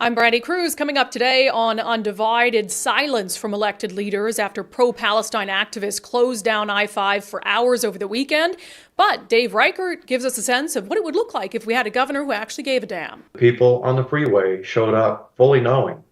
I'm Brandi. Kruse. Coming up today on unDivided, silence from elected leaders after pro-Palestine activists closed down I-5 for hours over the weekend. But Dave Reichert gives us a sense of what it would look like if we had a governor who actually gave a damn. People on the freeway showed up fully knowing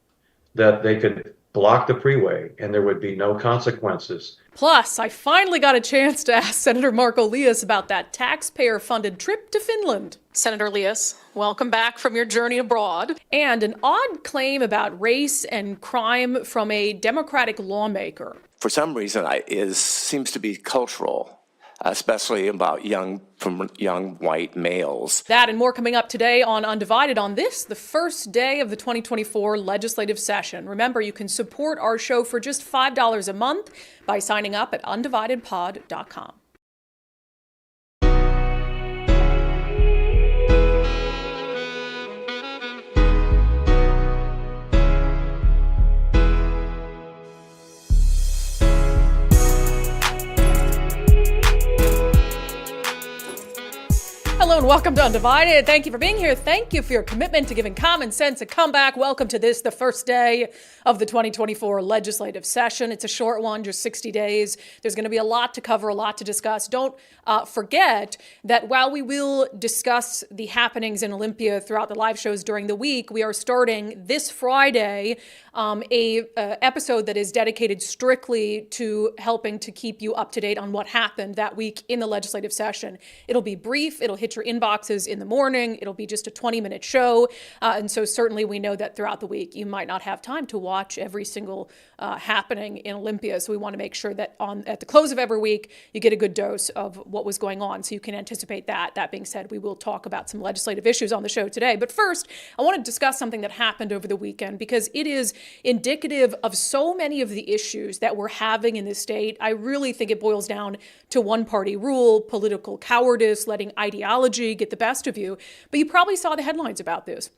that they could block the freeway and there would be no consequences. Plus, I finally got a chance to ask Senator Liias about that taxpayer-funded trip to Finland. Senator Liias, welcome back from your journey abroad. And an odd claim about race and crime from a Democratic lawmaker. For some reason, it seems to be cultural, especially about young white males. That and more coming up today on unDivided on this, the first day of the 2024 legislative session. Remember, you can support our show for just $5 a month by signing up at undividedpod.com. Hello and welcome to unDivided. Thank you for being here. Thank you for your commitment to giving common sense a comeback. Welcome to this, the first day of the 2024 legislative session. It's a short one, just 60 days. There's going to be a lot to cover, a lot to discuss. Don't forget that while we will discuss the happenings in Olympia throughout the live shows during the week, we are starting this Friday a episode that is dedicated strictly to helping to keep you up to date on what happened that week in the legislative session. It'll be brief. It'll hit your inboxes in the morning. It'll be just a 20-minute show. And so certainly we know that throughout the week, you might not have time to watch every single happening in Olympia. So we want to make sure that at the close of every week, you get a good dose of what was going on. So you can anticipate that. That being said, we will talk about some legislative issues on the show today. But first, I want to discuss something that happened over the weekend because it is indicative of so many of the issues that we're having in this state. I really think it boils down to one-party rule, political cowardice, letting ideology get the best of you. But you probably saw the headlines about this.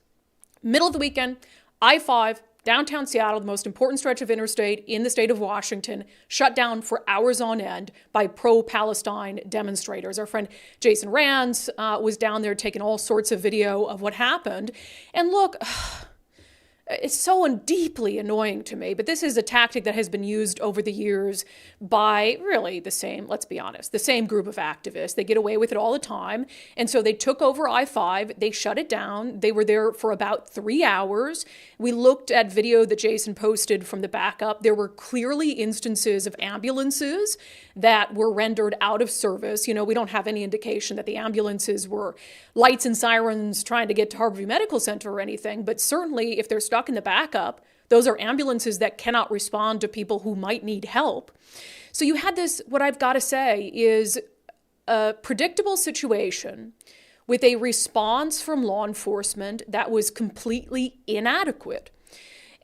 Middle of the weekend, I-5, downtown Seattle, the most important stretch of interstate in the state of Washington, shut down for hours on end by pro-Palestine demonstrators. Our friend Jason Rands was down there taking all sorts of video of what happened. And look, it's so deeply annoying to me, but this is a tactic that has been used over the years by really the same, let's be honest, the same group of activists. They get away with it all the time. And so they took over I-5, they shut it down. They were there for about 3 hours. We looked at video that Jason posted from the backup. There were clearly instances of ambulances that were rendered out of service. You know, we don't have any indication that the ambulances were lights and sirens trying to get to Harborview Medical Center or anything, but certainly if they're stuck in the backup, those are ambulances that cannot respond to people who might need help. So you had this, what I've got to say is a predictable situation with a response from law enforcement that was completely inadequate.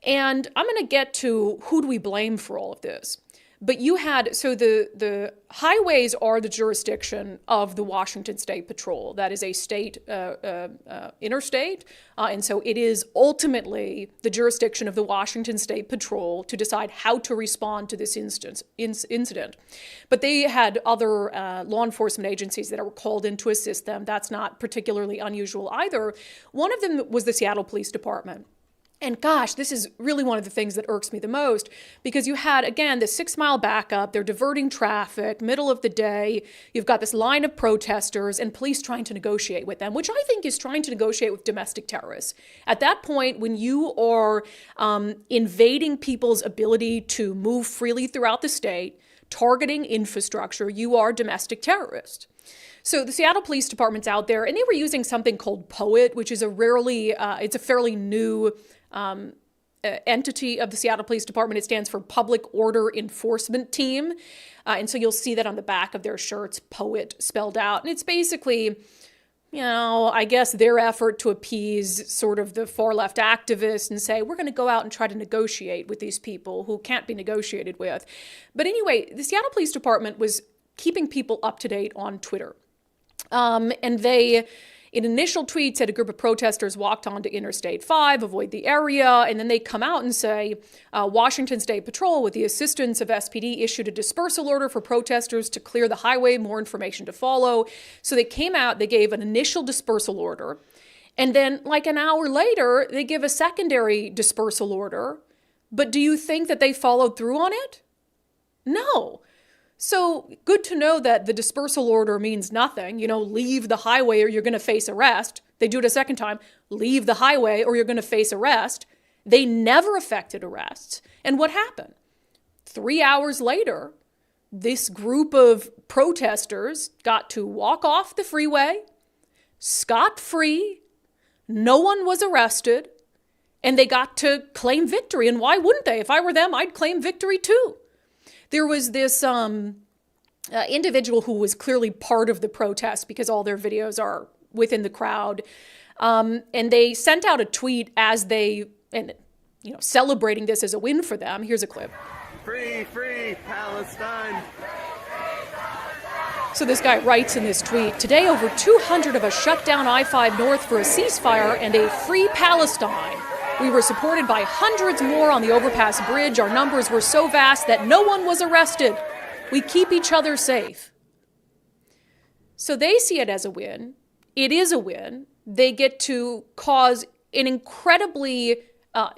And I'm going to get to who do we blame for all of this. But you had, so the highways are the jurisdiction of the Washington State Patrol. That is a state interstate. And so it is ultimately the jurisdiction of the Washington State Patrol to decide how to respond to this incident. But they had other law enforcement agencies that were called in to assist them. That's not particularly unusual either. One of them was the Seattle Police Department. And gosh, this is really one of the things that irks me the most because you had, again, the 6-mile backup. They're diverting traffic, middle of the day. You've got this line of protesters and police trying to negotiate with them, which I think is trying to negotiate with domestic terrorists. At that point, when you are invading people's ability to move freely throughout the state, targeting infrastructure, you are domestic terrorists. So the Seattle Police Department's out there, and they were using something called POET, which is it's a fairly new entity of the Seattle Police Department. It stands for Public Order Enforcement Team. And so you'll see that on the back of their shirts, POET spelled out. And it's basically, you know, I guess their effort to appease sort of the far left activists and say, we're going to go out and try to negotiate with these people who can't be negotiated with. But anyway, the Seattle Police Department was keeping people up to date on Twitter. And they, in initial tweets, said a group of protesters walked onto Interstate 5, avoid the area, and then they come out and say, Washington State Patrol, with the assistance of SPD, issued a dispersal order for protesters to clear the highway, more information to follow. So they came out, they gave an initial dispersal order, And then like an hour later, they give a secondary dispersal order. But do you think that they followed through on it? No. So good to know that the dispersal order means nothing. Leave the highway or you're going to face arrest. They do it a second time. Leave the highway or you're going to face arrest. They never effected arrests. And what happened? 3 hours later, this group of protesters got to walk off the freeway, scot-free. No one was arrested, and they got to claim victory. And why wouldn't they? If I were them, I'd claim victory too. There was this individual who was clearly part of the protest because all their videos are within the crowd. And they sent out a tweet as celebrating this as a win for them. Here's a clip. Free, free Palestine. So this guy writes in this tweet, today over 200 of us shut down I-5 North for a ceasefire and a free Palestine. We were supported by hundreds more on the overpass bridge. Our numbers were so vast that no one was arrested. We keep each other safe. So they see it as a win. It is a win. They get to cause an incredibly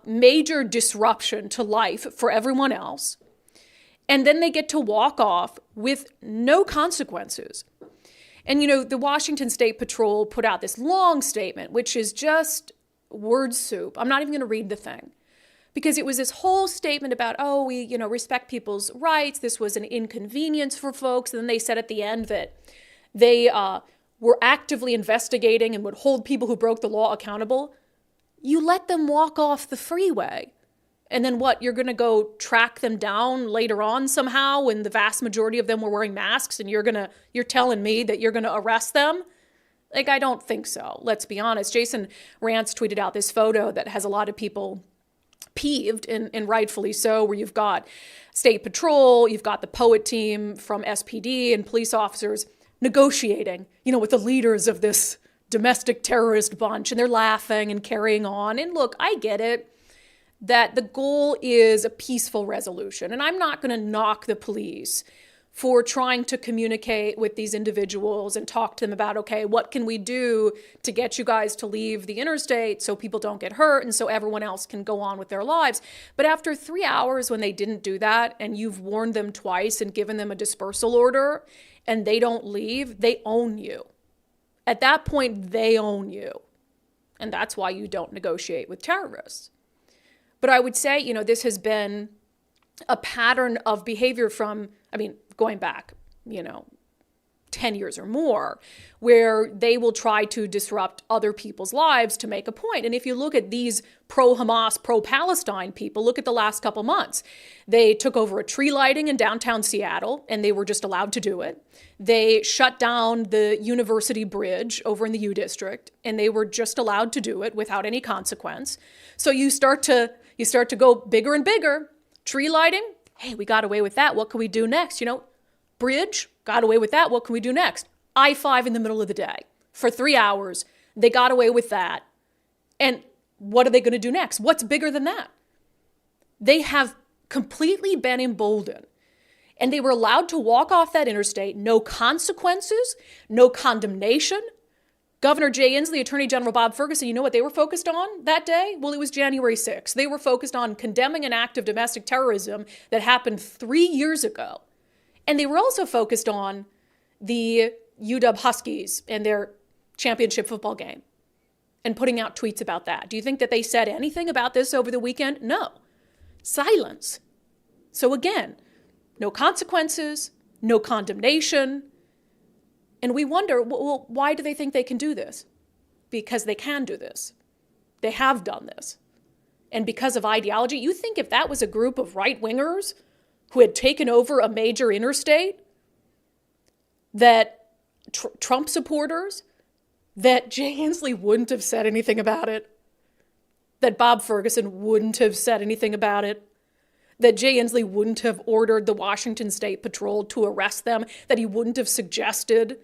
major disruption to life for everyone else. And then they get to walk off with no consequences. And, the Washington State Patrol put out this long statement, which is just word soup. I'm not even going to read the thing. Because it was this whole statement about, we, respect people's rights. This was an inconvenience for folks. And then they said at the end that they were actively investigating and would hold people who broke the law accountable. You let them walk off the freeway. And then what, you're going to go track them down later on somehow when the vast majority of them were wearing masks and you're telling me that you're going to arrest them? Like, I don't think so. Let's be honest. Jason Rance tweeted out this photo that has a lot of people peeved, and rightfully so, where you've got State Patrol, you've got the Poet team from SPD and police officers negotiating, with the leaders of this domestic terrorist bunch, and they're laughing and carrying on. And look, I get it that the goal is a peaceful resolution. And I'm not going to knock the police for trying to communicate with these individuals and talk to them about, okay, what can we do to get you guys to leave the interstate so people don't get hurt and so everyone else can go on with their lives. But after 3 hours when they didn't do that and you've warned them twice and given them a dispersal order and they don't leave, they own you. At that point, they own you. And that's why you don't negotiate with terrorists. But I would say, this has been a pattern of behavior from, going back, 10 years or more, where they will try to disrupt other people's lives to make a point. And if you look at these pro-Hamas, pro-Palestine people, look at the last couple months. They took over a tree lighting in downtown Seattle, and they were just allowed to do it. They shut down the University Bridge over in the U District, and they were just allowed to do it without any consequence. So you start to go bigger and bigger. Tree lighting, hey, we got away with that. What can we do next? Bridge, got away with that. What can we do next? I-5 in the middle of the day. For 3 hours, they got away with that. And what are they going to do next? What's bigger than that? They have completely been emboldened. And they were allowed to walk off that interstate, no consequences, no condemnation. Governor Jay Inslee, Attorney General Bob Ferguson, you know what they were focused on that day? Well, it was January 6th. They were focused on condemning an act of domestic terrorism that happened 3 years ago. And they were also focused on the UW Huskies and their championship football game and putting out tweets about that. Do you think that they said anything about this over the weekend? No. Silence. So again, no consequences, no condemnation. And we wonder, well, why do they think they can do this? Because they can do this. They have done this. And because of ideology, you think if that was a group of right-wingers who had taken over a major interstate, that Trump supporters, that Jay Inslee wouldn't have said anything about it, that Bob Ferguson wouldn't have said anything about it, that Jay Inslee wouldn't have ordered the Washington State Patrol to arrest them, that he wouldn't have suggested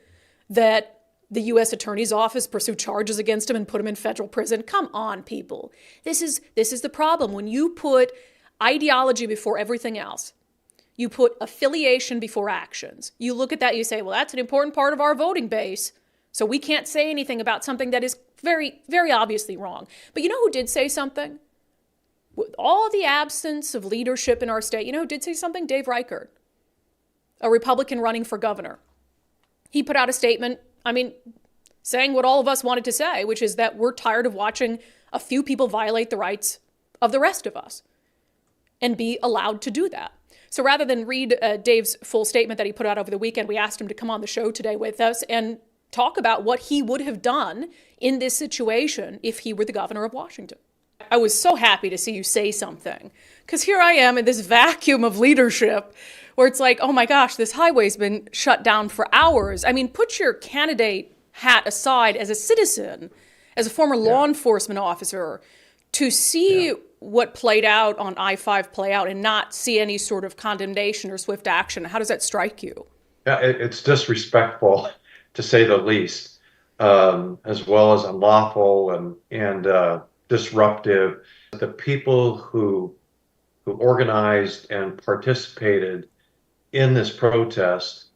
that the U.S. Attorney's Office pursue charges against him and put him in federal prison. Come on, people. This is the problem. When you put ideology before everything else, you put affiliation before actions. You look at that, you say, well, that's an important part of our voting base, so we can't say anything about something that is Very, very obviously wrong. But you know who did say something? With all the absence of leadership in our state, you know who did say something? Dave Reichert, a Republican running for governor. He put out a statement, saying what all of us wanted to say, which is that we're tired of watching a few people violate the rights of the rest of us and be allowed to do that. So rather than read Dave's full statement that he put out over the weekend, we asked him to come on the show today with us and talk about what he would have done in this situation if he were the governor of Washington. I was so happy to see you say something, because here I am in this vacuum of leadership where it's like, oh my gosh, this highway's been shut down for hours. Put your candidate hat aside as a citizen, as a former law enforcement officer, to see what played out on I-5 play out and not see any sort of condemnation or swift action. How does that strike you? Yeah, it's disrespectful, to say the least, as well as unlawful and disruptive. The people who organized and participated in this protest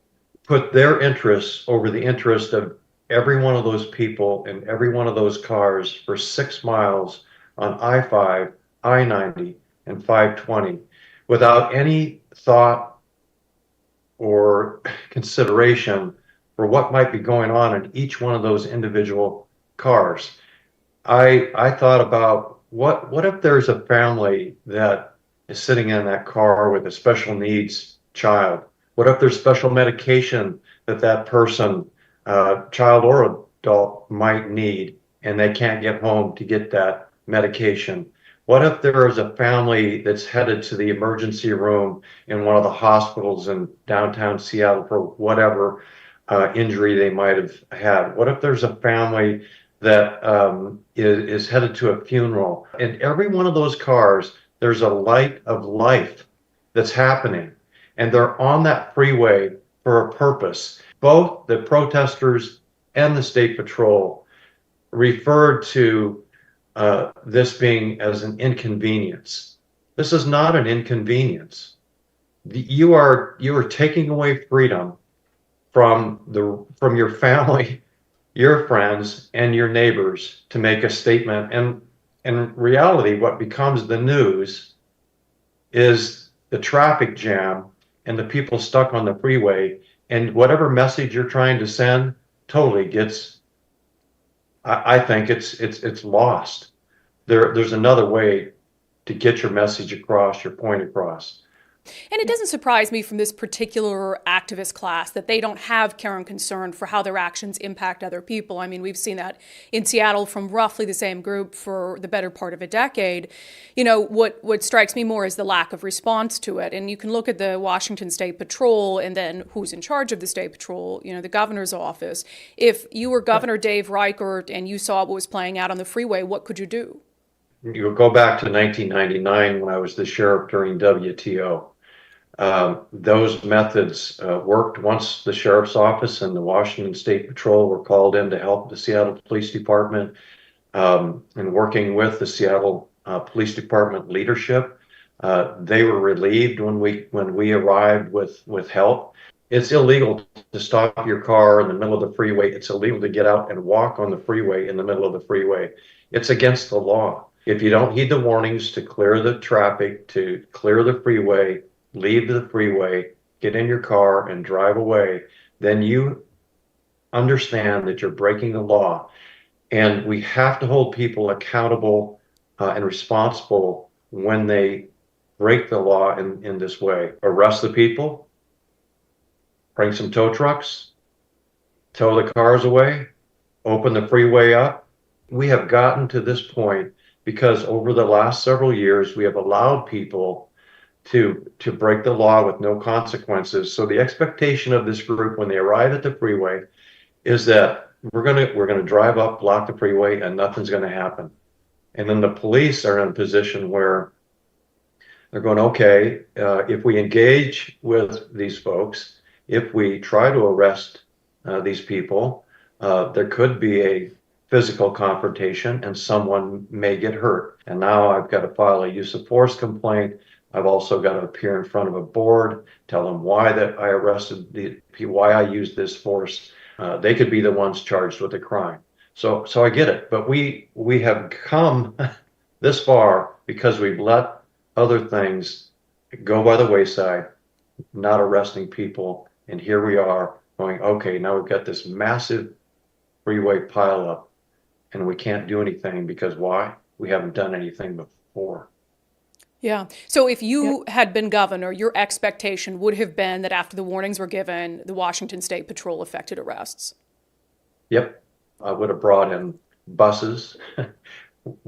put their interests over the interest of every one of those people and every one of those cars for 6 miles on I-5, I-90, and 520 without any thought or consideration for what might be going on in each one of those individual cars. I thought about what if there's a family that is sitting in that car with a special needs child? What if there's special medication that that person, child or adult, might need and they can't get home to get that medication? What if there is a family that's headed to the emergency room in one of the hospitals in downtown Seattle for whatever injury they might have had? What if there's a family that is headed to a funeral? In every one of those cars, there's a light of life that's happening, and they're on that freeway for a purpose. Both the protesters and the State Patrol referred to this being as an inconvenience. This is not an inconvenience. You are taking away freedom from your family, your friends, and your neighbors to make a statement. And in reality, what becomes the news is the traffic jam and the people stuck on the freeway, and whatever message you're trying to send totally gets, I think it's lost. There's another way to get your message across, your point across. And it doesn't surprise me from this particular activist class that they don't have care and concern for how their actions impact other people. We've seen that in Seattle from roughly the same group for the better part of a decade. What strikes me more is the lack of response to it. And you can look at the Washington State Patrol and then who's in charge of the State Patrol, the governor's office. If you were Governor Dave Reichert and you saw what was playing out on the freeway, what could you do? You go back to 1999 when I was the sheriff during WTO. Those methods worked once the sheriff's office and the Washington State Patrol were called in to help the Seattle Police Department, and working with the Seattle Police Department leadership. They were relieved when we arrived with help. It's illegal to stop your car in the middle of the freeway. It's illegal to get out and walk on the freeway in the middle of the freeway. It's against the law. If you don't heed the warnings to clear the traffic, to clear the freeway, leave the freeway, get in your car and drive away, then you understand that you're breaking the law. And we have to hold people accountable and responsible when they break the law in this way. Arrest the people, bring some tow trucks, tow the cars away, open the freeway up. We have gotten to this point because over the last several years, we have allowed people to break the law with no consequences. So the expectation of this group when they arrive at the freeway is that we're gonna drive up, block the freeway, and nothing's gonna happen. And then the police are in a position where they're going, okay, if we engage with these folks, if we try to arrest these people, there could be a physical confrontation and someone may get hurt. And now I've got to file a use of force complaint. I've also got to appear in front of a board, tell them why that I arrested why I used this force. They could be the ones charged with a crime. So I get it, but we have come this far because we've let other things go by the wayside, not arresting people. And here we are going, okay, now we've got this massive freeway pileup and we can't do anything because why? We haven't done anything before. Yeah. So if you had been governor, your expectation would have been that after the warnings were given, the Washington State Patrol effected arrests. Yep. I would have brought in buses.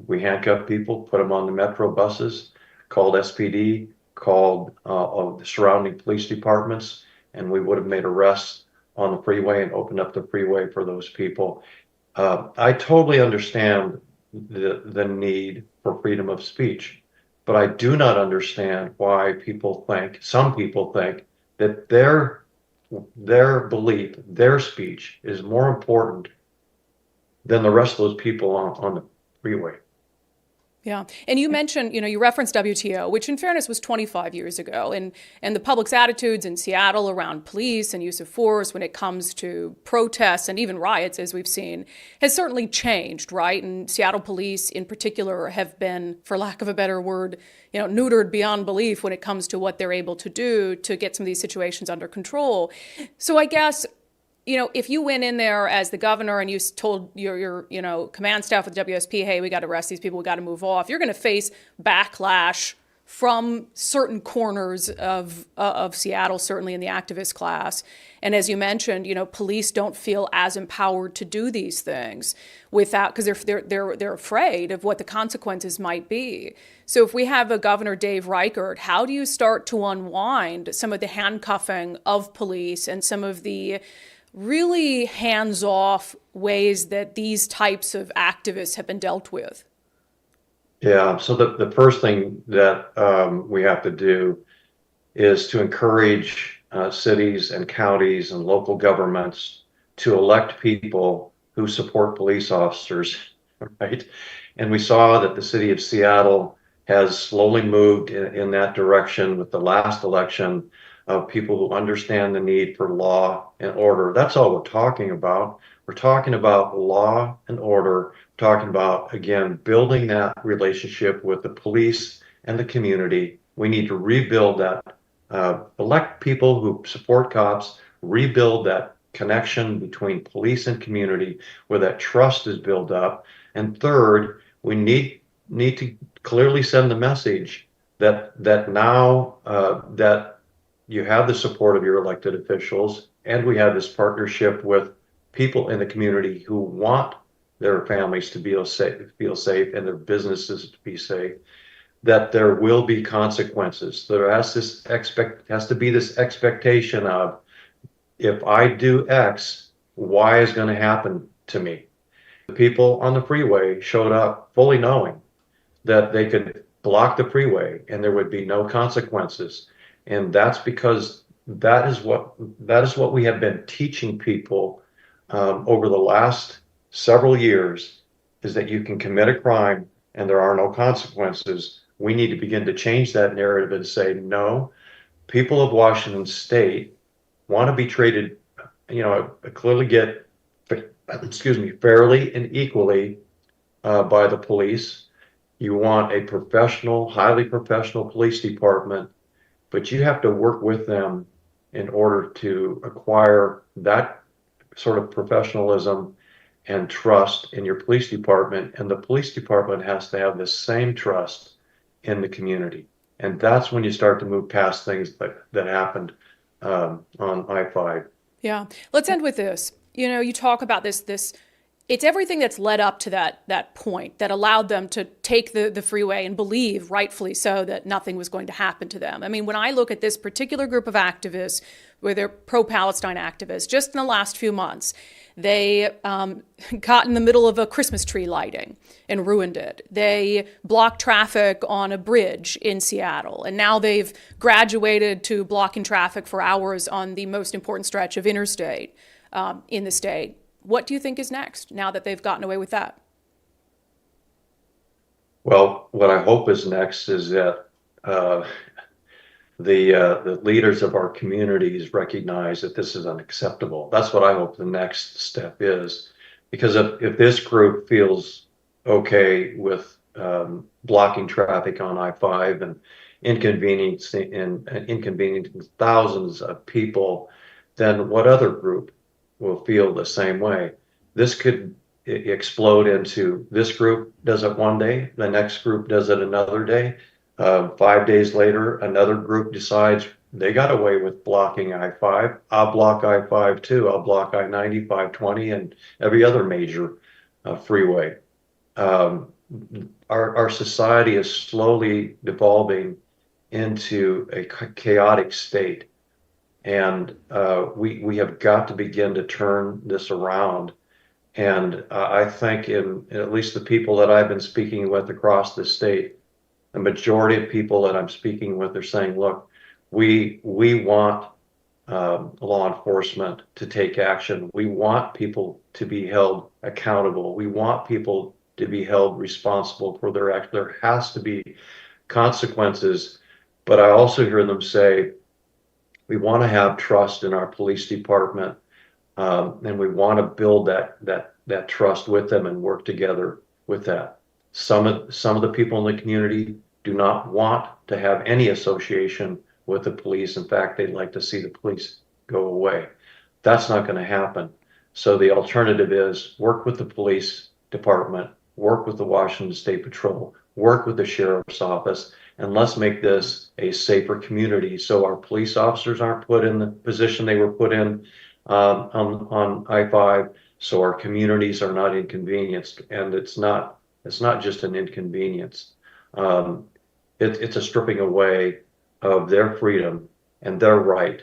We handcuffed people, put them on the metro buses, called SPD, called all the surrounding police departments, and we would have made arrests on the freeway and opened up the freeway for those people. I totally understand the need for freedom of speech, but I do not understand why some people think that their belief, their speech is more important than the rest of those people on the freeway. Yeah. And you mentioned, you referenced WTO, which in fairness was 25 years ago. And the public's attitudes in Seattle around police and use of force when it comes to protests and even riots, as we've seen, has certainly changed, right? And Seattle police in particular have been, for lack of a better word, neutered beyond belief when it comes to what they're able to do to get some of these situations under control. So I guess, if you went in there as the governor and you told your command staff with WSP, hey, we got to arrest these people, we got to move off, you're going to face backlash from certain corners of Seattle, certainly in the activist class. And as you mentioned, police don't feel as empowered to do these things because they're afraid of what the consequences might be. So if we have a Governor Dave Reichert, how do you start to unwind some of the handcuffing of police and some of the really hands-off ways that these types of activists have been dealt with? Yeah, so the first thing that we have to do is to encourage cities and counties and local governments to elect people who support police officers, right? And we saw that the city of Seattle has slowly moved in that direction with the last election of people who understand the need for law and order. That's all we're talking about. We're talking about law and order. We're talking about, again, building that relationship with the police and the community. We need to rebuild that, elect people who support cops, rebuild that connection between police and community where that trust is built up. And third, we need to clearly send the message that now that you have the support of your elected officials, and we have this partnership with people in the community who want their families to feel safe and their businesses to be safe, that there will be consequences. There has to be this expectation of, if I do X, Y is going to happen to me. The people on the freeway showed up fully knowing that they could block the freeway and there would be no consequences. And that's because that is what we have been teaching people over the last several years, is that you can commit a crime and there are no consequences. We need to begin to change that narrative and say, no, people of Washington State want to be treated, clearly get, fairly and equally by the police. You want a professional, highly professional police department, but you have to work with them in order to acquire that sort of professionalism and trust in your police department. And the police department has to have the same trust in the community. And that's when you start to move past things that happened on I-5. Yeah. Let's end with this. You talk about this it's everything that's led up to that point that allowed them to take the freeway and believe, rightfully so, that nothing was going to happen to them. I mean, when I look at this particular group of activists, where they're pro-Palestine activists, just in the last few months, they got in the middle of a Christmas tree lighting and ruined it. They blocked traffic on a bridge in Seattle, and now they've graduated to blocking traffic for hours on the most important stretch of interstate in the state. What do you think is next now that they've gotten away with that? Well, what I hope is next is that the leaders of our communities recognize that this is unacceptable. That's what I hope the next step is, Because if this group feels okay with blocking traffic on I-5 and inconveniencing thousands of people, then what other group will feel the same way? This could explode into this group does it one day, the next group does it another day. 5 days later, another group decides they got away with blocking I-5. I'll block I-5 too. I'll block I-90, 520, and every other major freeway. Our society is slowly devolving into a chaotic state, and we have got to begin to turn this around. And I think in at least the people that I've been speaking with across the state, the majority of people that I'm speaking with are saying, look, we want law enforcement to take action. We want people to be held accountable. We want people to be held responsible for their acts. There has to be consequences. But I also hear them say, we want to have trust in our police department, and we want to build that trust with them and work together with that. Some of the people in the community do not want to have any association with the police. In fact, they'd like to see the police go away. That's not going to happen. So the alternative is work with the police department, work with the Washington State Patrol, work with the sheriff's office, and let's make this a safer community so our police officers aren't put in the position they were put in on I-5, so our communities are not inconvenienced. And it's not just an inconvenience. It's a stripping away of their freedom and their right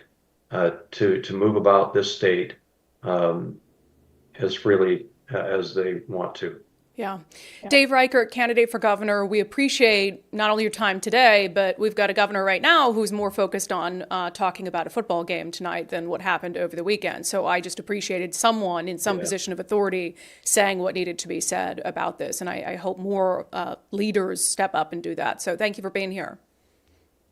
to move about this state as freely as they want to. Yeah. Dave Reichert, candidate for governor, we appreciate not only your time today, but we've got a governor right now who's more focused on talking about a football game tonight than what happened over the weekend. So I just appreciated someone in some position of authority saying what needed to be said about this. And I hope more leaders step up and do that. So thank you for being here.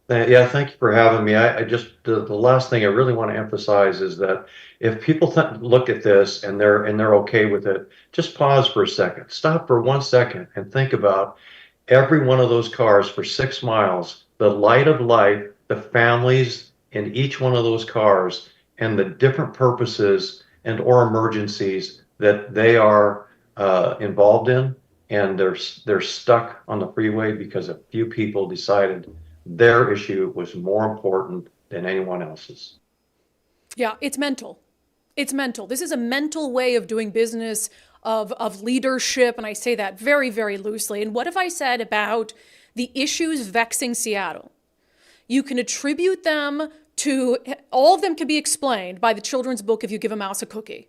Yeah, thank you for having me. I just the last thing I really want to emphasize is that if people look at this and they're okay with it, just pause for a second, stop for 1 second, and think about every one of those cars for 6 miles, the light of life, the families in each one of those cars, and the different purposes and or emergencies that they are involved in, and they're stuck on the freeway because a few people decided their issue was more important than anyone else's. Yeah, it's mental. It's mental. This is a mental way of doing business, of leadership, and I say that very, very loosely. And what have I said about the issues vexing Seattle? You can attribute them to, all of them can be explained by the children's book, If You Give a Mouse a Cookie.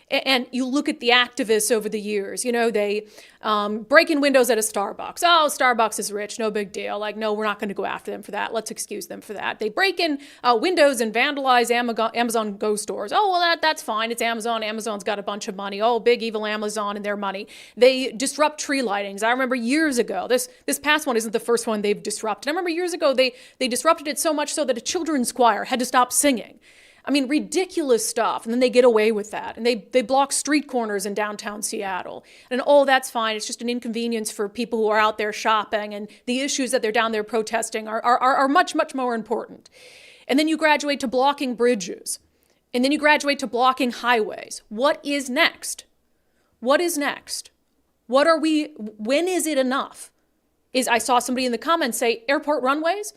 And you look at the activists over the years, you know, they break in windows at a Starbucks. Oh, Starbucks is rich, no big deal. Like, no, we're not going to go after them for that. Let's excuse them for that. They break in windows and vandalize Amazon Go stores. Oh, well, that's fine. It's Amazon. Amazon's got a bunch of money. Oh, big evil Amazon and their money. They disrupt tree lightings. I remember years ago, this past one isn't the first one they've disrupted. I remember years ago, they disrupted it so much so that a children's choir had to stop singing. I mean, ridiculous stuff. And then they get away with that. And they block street corners in downtown Seattle. And oh, that's fine. It's just an inconvenience for people who are out there shopping. And the issues that they're down there protesting are much, much more important. And then you graduate to blocking bridges. And then you graduate to blocking highways. What is next? What is next? When is it enough? I saw somebody in the comments say airport runways.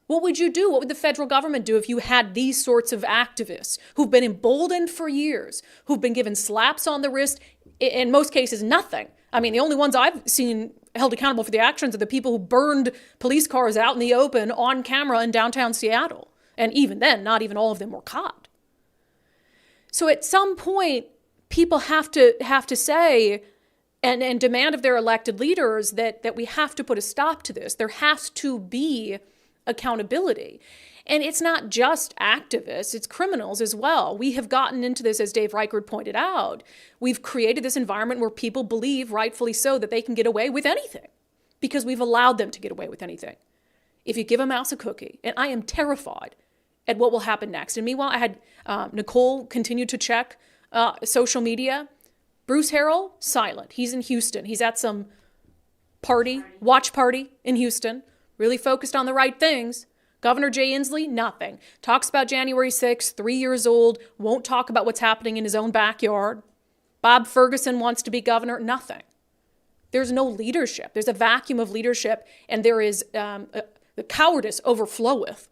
What would you do? What would the federal government do if you had these sorts of activists who've been emboldened for years, who've been given slaps on the wrist, in most cases, nothing? I mean, the only ones I've seen held accountable for the actions are the people who burned police cars out in the open on camera in downtown Seattle. And even then, not even all of them were caught. So at some point, people have to say and demand of their elected leaders that we have to put a stop to this. There has to be accountability. And it's not just activists, it's criminals as well. We have gotten into this, as Dave Reichert pointed out. We've created this environment where people believe, rightfully so, that they can get away with anything because we've allowed them to get away with anything. If you give a mouse a cookie, and I am terrified at what will happen next. And meanwhile, I had Nicole continue to check social media. Bruce Harrell, silent. He's in Houston. He's at some watch party in Houston, really focused on the right things. Governor Jay Inslee, nothing. Talks about January 6th, 3 years old, won't talk about what's happening in his own backyard. Bob Ferguson wants to be governor, nothing. There's no leadership. There's a vacuum of leadership, and there is the cowardice overfloweth.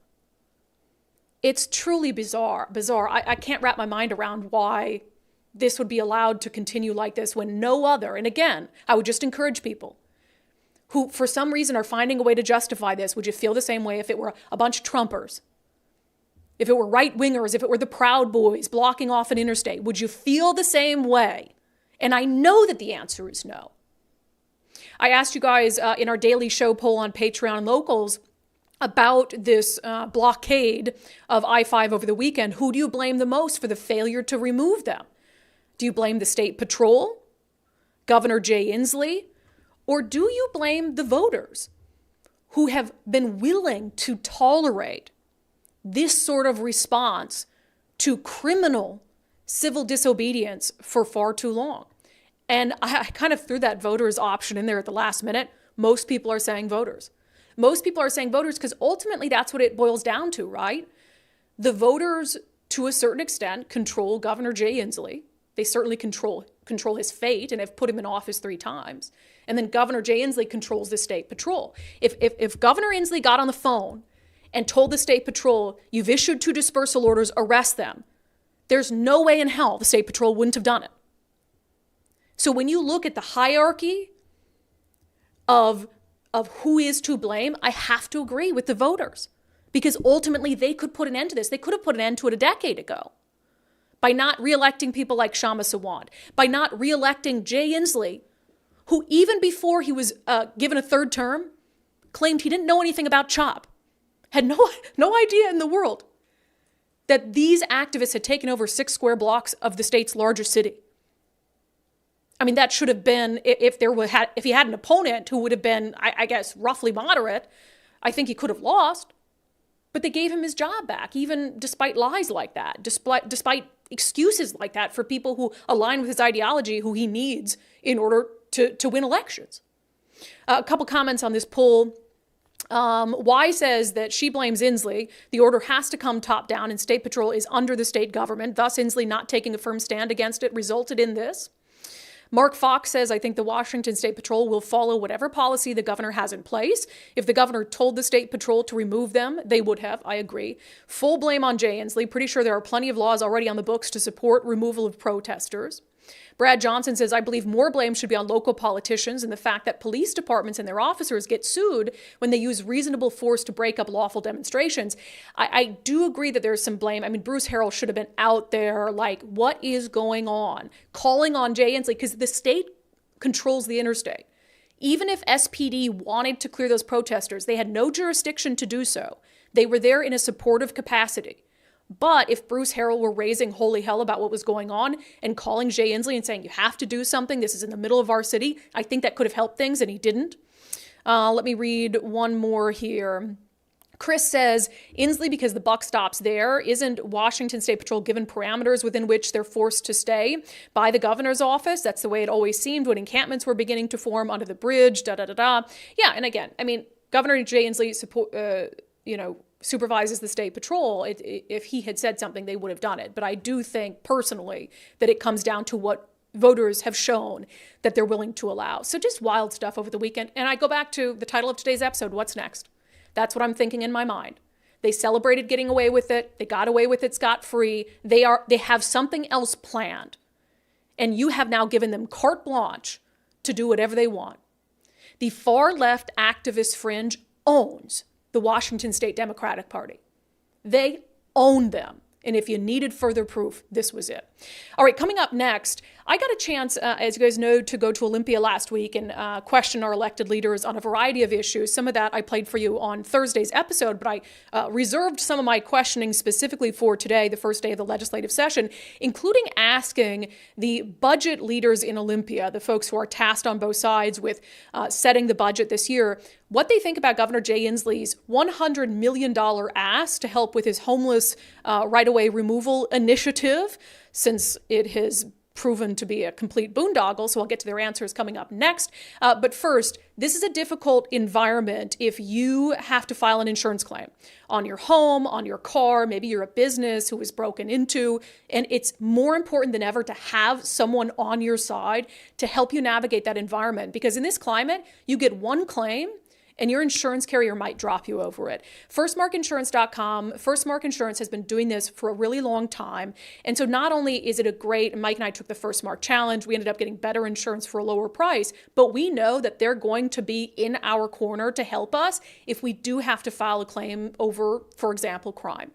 It's truly bizarre. I can't wrap my mind around why this would be allowed to continue like this when no other, and again, I would just encourage people who for some reason are finding a way to justify this. Would you feel the same way if it were a bunch of Trumpers? If it were right-wingers, if it were the Proud Boys blocking off an interstate, would you feel the same way? And I know that the answer is no. I asked you guys in our daily show poll on Patreon Locals about this blockade of I-5 over the weekend. Who do you blame the most for the failure to remove them? Do you blame the state patrol, Governor Jay Inslee, or do you blame the voters who have been willing to tolerate this sort of response to criminal civil disobedience for far too long? And I kind of threw that voters option in there at the last minute. Most people are saying voters. Most people are saying voters because ultimately that's what it boils down to, right? The voters, to a certain extent, control Governor Jay Inslee. They certainly control his fate and have put him in office 3 times. And then Governor Jay Inslee controls the state patrol. If Governor Inslee got on the phone and told the state patrol, you've issued 2 dispersal orders, arrest them, there's no way in hell the state patrol wouldn't have done it. So when you look at the hierarchy of who is to blame, I have to agree with the voters, because ultimately they could put an end to this. They could have put an end to it a decade ago by not reelecting people like Shama Sawant, by not reelecting Jay Inslee, who even before he was given a 3rd term, claimed he didn't know anything about CHOP, had no idea in the world that these activists had taken over 6 square blocks of the state's largest city. I mean, that should have been, if he had an opponent who would have been, I guess, roughly moderate, I think he could have lost. But they gave him his job back, even despite lies like that, despite excuses like that for people who align with his ideology, who he needs in order to win elections. A couple comments on this poll. Y says that she blames Inslee. The order has to come top down, and State Patrol is under the state government. Thus, Inslee not taking a firm stand against it resulted in this. Mark Fox says, I think the Washington State Patrol will follow whatever policy the governor has in place. If the governor told the State Patrol to remove them, they would have. I agree. Full blame on Jay Inslee. Pretty sure there are plenty of laws already on the books to support removal of protesters. Brad Johnson says, I believe more blame should be on local politicians and the fact that police departments and their officers get sued when they use reasonable force to break up lawful demonstrations. I do agree that there's some blame. I mean, Bruce Harrell should have been out there like, what is going on? Calling on Jay Inslee, because the state controls the interstate. Even if SPD wanted to clear those protesters, they had no jurisdiction to do so. They were there in a supportive capacity. But if Bruce Harrell were raising holy hell about what was going on and calling Jay Inslee and saying, you have to do something, this is in the middle of our city, I think that could have helped things, and he didn't. Let me read one more here. Chris says, Inslee, because the buck stops there, isn't Washington State Patrol given parameters within which they're forced to stay by the governor's office? That's the way it always seemed when encampments were beginning to form under the bridge, Yeah, and again, I mean, Governor Jay Inslee supervises the state patrol. If he had said something, they would have done it. But I do think personally that it comes down to what voters have shown that they're willing to allow. So just wild stuff over the weekend. And I go back to the title of today's episode, what's next? That's what I'm thinking in my mind. They celebrated getting away with it. They got away with it scot-free. They have something else planned. And you have now given them carte blanche to do whatever they want. The far left activist fringe owns the Washington State Democratic Party. They own them. And if you needed further proof, this was it. All right, coming up next, I got a chance, as you guys know, to go to Olympia last week and question our elected leaders on a variety of issues. Some of that I played for you on Thursday's episode, but I reserved some of my questioning specifically for today, the first day of the legislative session, including asking the budget leaders in Olympia, the folks who are tasked on both sides with setting the budget this year, what they think about Governor Jay Inslee's $100 million ask to help with his homeless right-of-way removal initiative, since it has proven to be a complete boondoggle, so I'll get to their answers coming up next. But first, this is a difficult environment if you have to file an insurance claim on your home, on your car, maybe you're a business who was broken into, and it's more important than ever to have someone on your side to help you navigate that environment, because in this climate, you get one claim and your insurance carrier might drop you over it. Firstmarkinsurance.com. Firstmark Insurance has been doing this for a really long time. And so not only is it a great, Mike and I took the Firstmark Challenge, we ended up getting better insurance for a lower price, but we know that they're going to be in our corner to help us if we do have to file a claim over, for example, crime.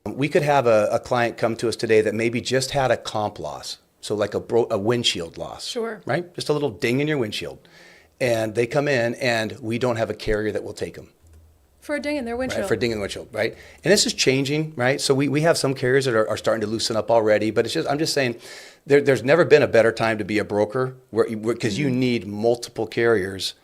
We could have a client come to us today that maybe just had a comp loss. So like a windshield loss. Sure. Right? Just a little ding in your windshield. And they come in and we don't have a carrier that will take them. For a ding in their windshield. Right, for a ding in the windshield, right? And this is changing, right? So we have some carriers that are starting to loosen up already, but I'm just saying there's never been a better time to be a broker because you need multiple carriers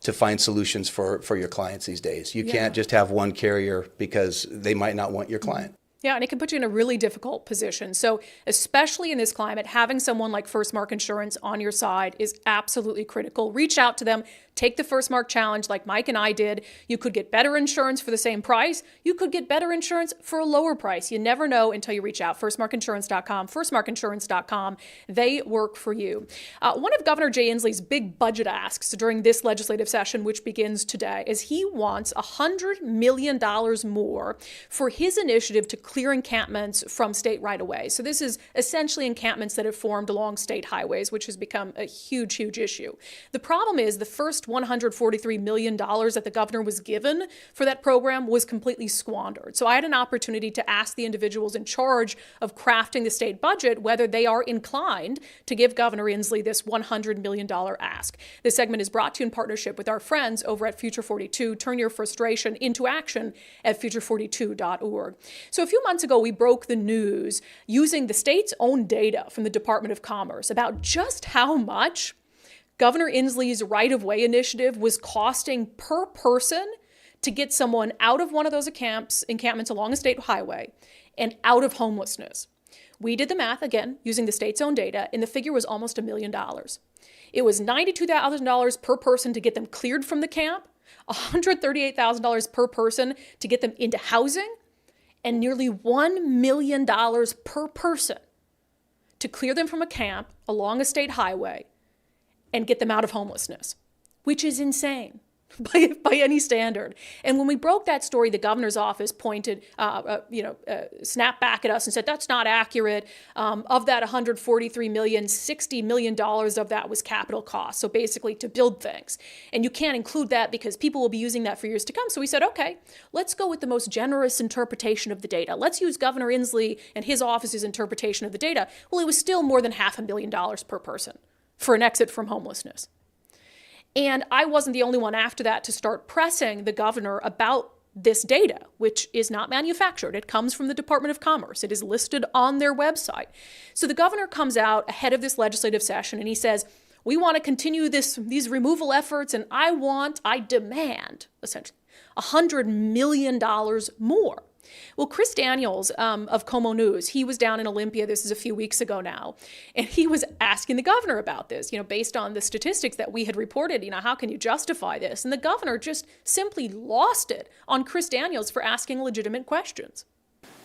to find solutions for your clients these days. You can't just have one carrier because they might not want your client. Yeah, and it can put you in a really difficult position. So especially in this climate, having someone like Firstmark Insurance on your side is absolutely critical. Reach out to them. Take the Firstmark Challenge like Mike and I did. You could get better insurance for the same price. You could get better insurance for a lower price. You never know until you reach out. Firstmarkinsurance.com, firstmarkinsurance.com. They work for you. One of Governor Jay Inslee's big budget asks during this legislative session, which begins today, is he wants $100 million more for his initiative to clear encampments from state right-of-way. So this is essentially encampments that have formed along state highways, which has become a huge, huge issue. The problem is the first $143 million that the governor was given for that program was completely squandered. So I had an opportunity to ask the individuals in charge of crafting the state budget whether they are inclined to give Governor Inslee this $100 million ask. This segment is brought to you in partnership with our friends over at Future 42. Turn your frustration into action at future42.org. So a few months ago, we broke the news using the state's own data from the Department of Commerce about just how much Governor Inslee's right-of-way initiative was costing per person to get someone out of one of those encampments along a state highway and out of homelessness. We did the math, again, using the state's own data, and the figure was almost $1 million. It was $92,000 per person to get them cleared from the camp, $138,000 per person to get them into housing, and nearly $1 million per person to clear them from a camp along a state highway and get them out of homelessness, which is insane by any standard. And when we broke that story, the governor's office pointed, snapped back at us and said, that's not accurate. Of that $143 million, $60 million of that was capital costs. So basically to build things. And you can't include that because people will be using that for years to come. So we said, okay, let's go with the most generous interpretation of the data. Let's use Governor Inslee and his office's interpretation of the data. Well, it was still more than $500,000 per person for an exit from homelessness. And I wasn't the only one after that to start pressing the governor about this data, which is not manufactured. It comes from the Department of Commerce. It is listed on their website. So the governor comes out ahead of this legislative session and he says, we want to continue these removal efforts, and I demand, essentially, $100 million more. Well, Chris Daniels of Como News, he was down in Olympia, this is a few weeks ago now, and he was asking the governor about this, based on the statistics that we had reported, how can you justify this? And the governor just simply lost it on Chris Daniels for asking legitimate questions.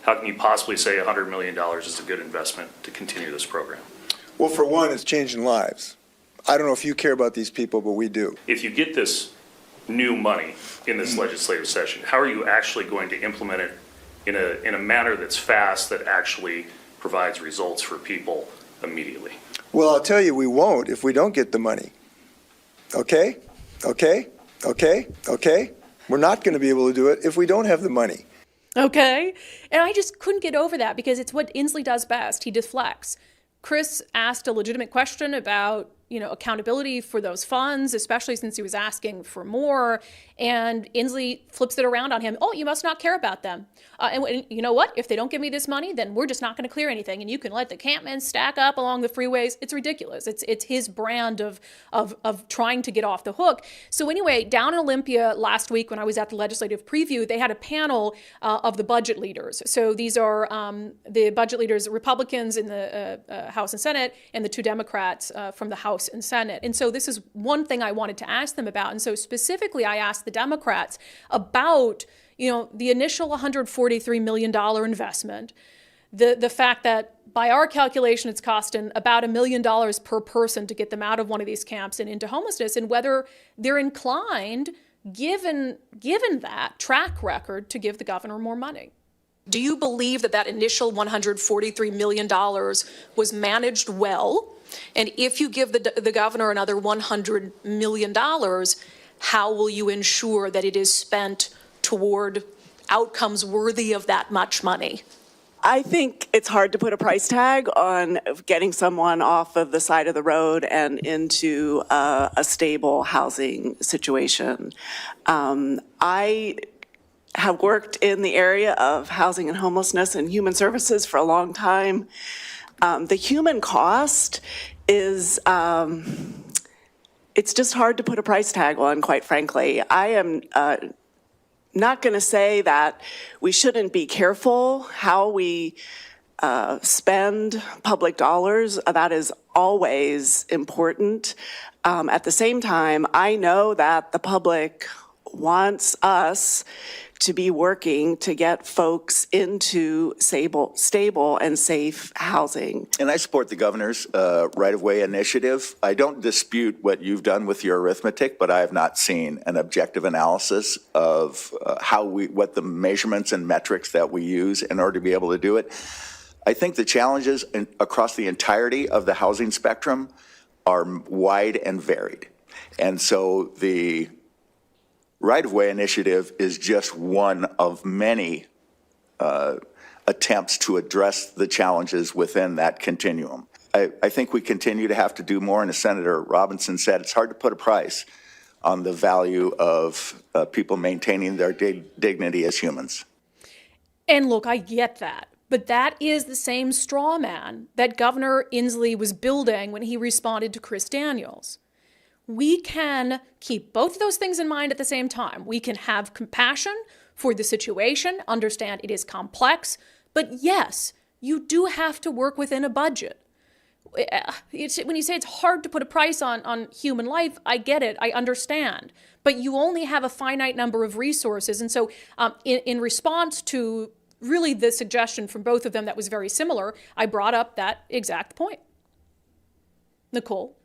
How can you possibly say $100 million is a good investment to continue this program? Well, for one, it's changing lives. I don't know if you care about these people, but we do. If you get this new money in this legislative session, how are you actually going to implement it in a manner that's fast, that actually provides results for people immediately? Well, I'll tell you, we won't if we don't get the money. Okay? We're not going to be able to do it if we don't have the money. Okay? And I just couldn't get over that because it's what Inslee does best. He deflects. Chris asked a legitimate question about accountability for those funds, especially since he was asking for more. And Inslee flips it around on him. Oh, you must not care about them. And you know what? If they don't give me this money, then we're just not going to clear anything. And you can let the encampments stack up along the freeways. It's ridiculous. It's his brand of trying to get off the hook. So anyway, down in Olympia last week when I was at the legislative preview, they had a panel of the budget leaders. So these are the budget leaders, Republicans in the House and Senate, and the two Democrats from the House and Senate. And so this is one thing I wanted to ask them about. And so specifically, I asked the Democrats about, the initial $143 million investment, the fact that by our calculation, it's costing about $1 million per person to get them out of one of these camps and into homelessness, and whether they're inclined, given that track record, to give the governor more money. Do you believe that initial $143 million was managed well? And if you give the governor another $100 million, how will you ensure that it is spent toward outcomes worthy of that much money? I think it's hard to put a price tag on getting someone off of the side of the road and into a stable housing situation. I have worked in the area of housing and homelessness and human services for a long time. The human cost is, it's just hard to put a price tag on, quite frankly. I am not going to say that we shouldn't be careful how we spend public dollars. That is always important. At the same time, I know that the public wants us to be working to get folks into stable and safe housing. And I support the governor's right-of-way initiative. I don't dispute what you've done with your arithmetic, but I have not seen an objective analysis of what the measurements and metrics that we use in order to be able to do it. I think the challenges across the entirety of the housing spectrum are wide and varied. And so the right-of-way initiative is just one of many attempts to address the challenges within that continuum. I think we continue to have to do more, and as Senator Robinson said, it's hard to put a price on the value of people maintaining their dignity as humans. And look, I get that. But that is the same straw man that Governor Inslee was building when he responded to Chris Daniels. We can keep both of those things in mind at the same time. We can have compassion for the situation, understand it is complex, but yes, you do have to work within a budget. When you say it's hard to put a price on human life, I get it, I understand. But you only have a finite number of resources. And so in response to really the suggestion from both of them that was very similar, I brought up that exact point. Nicole.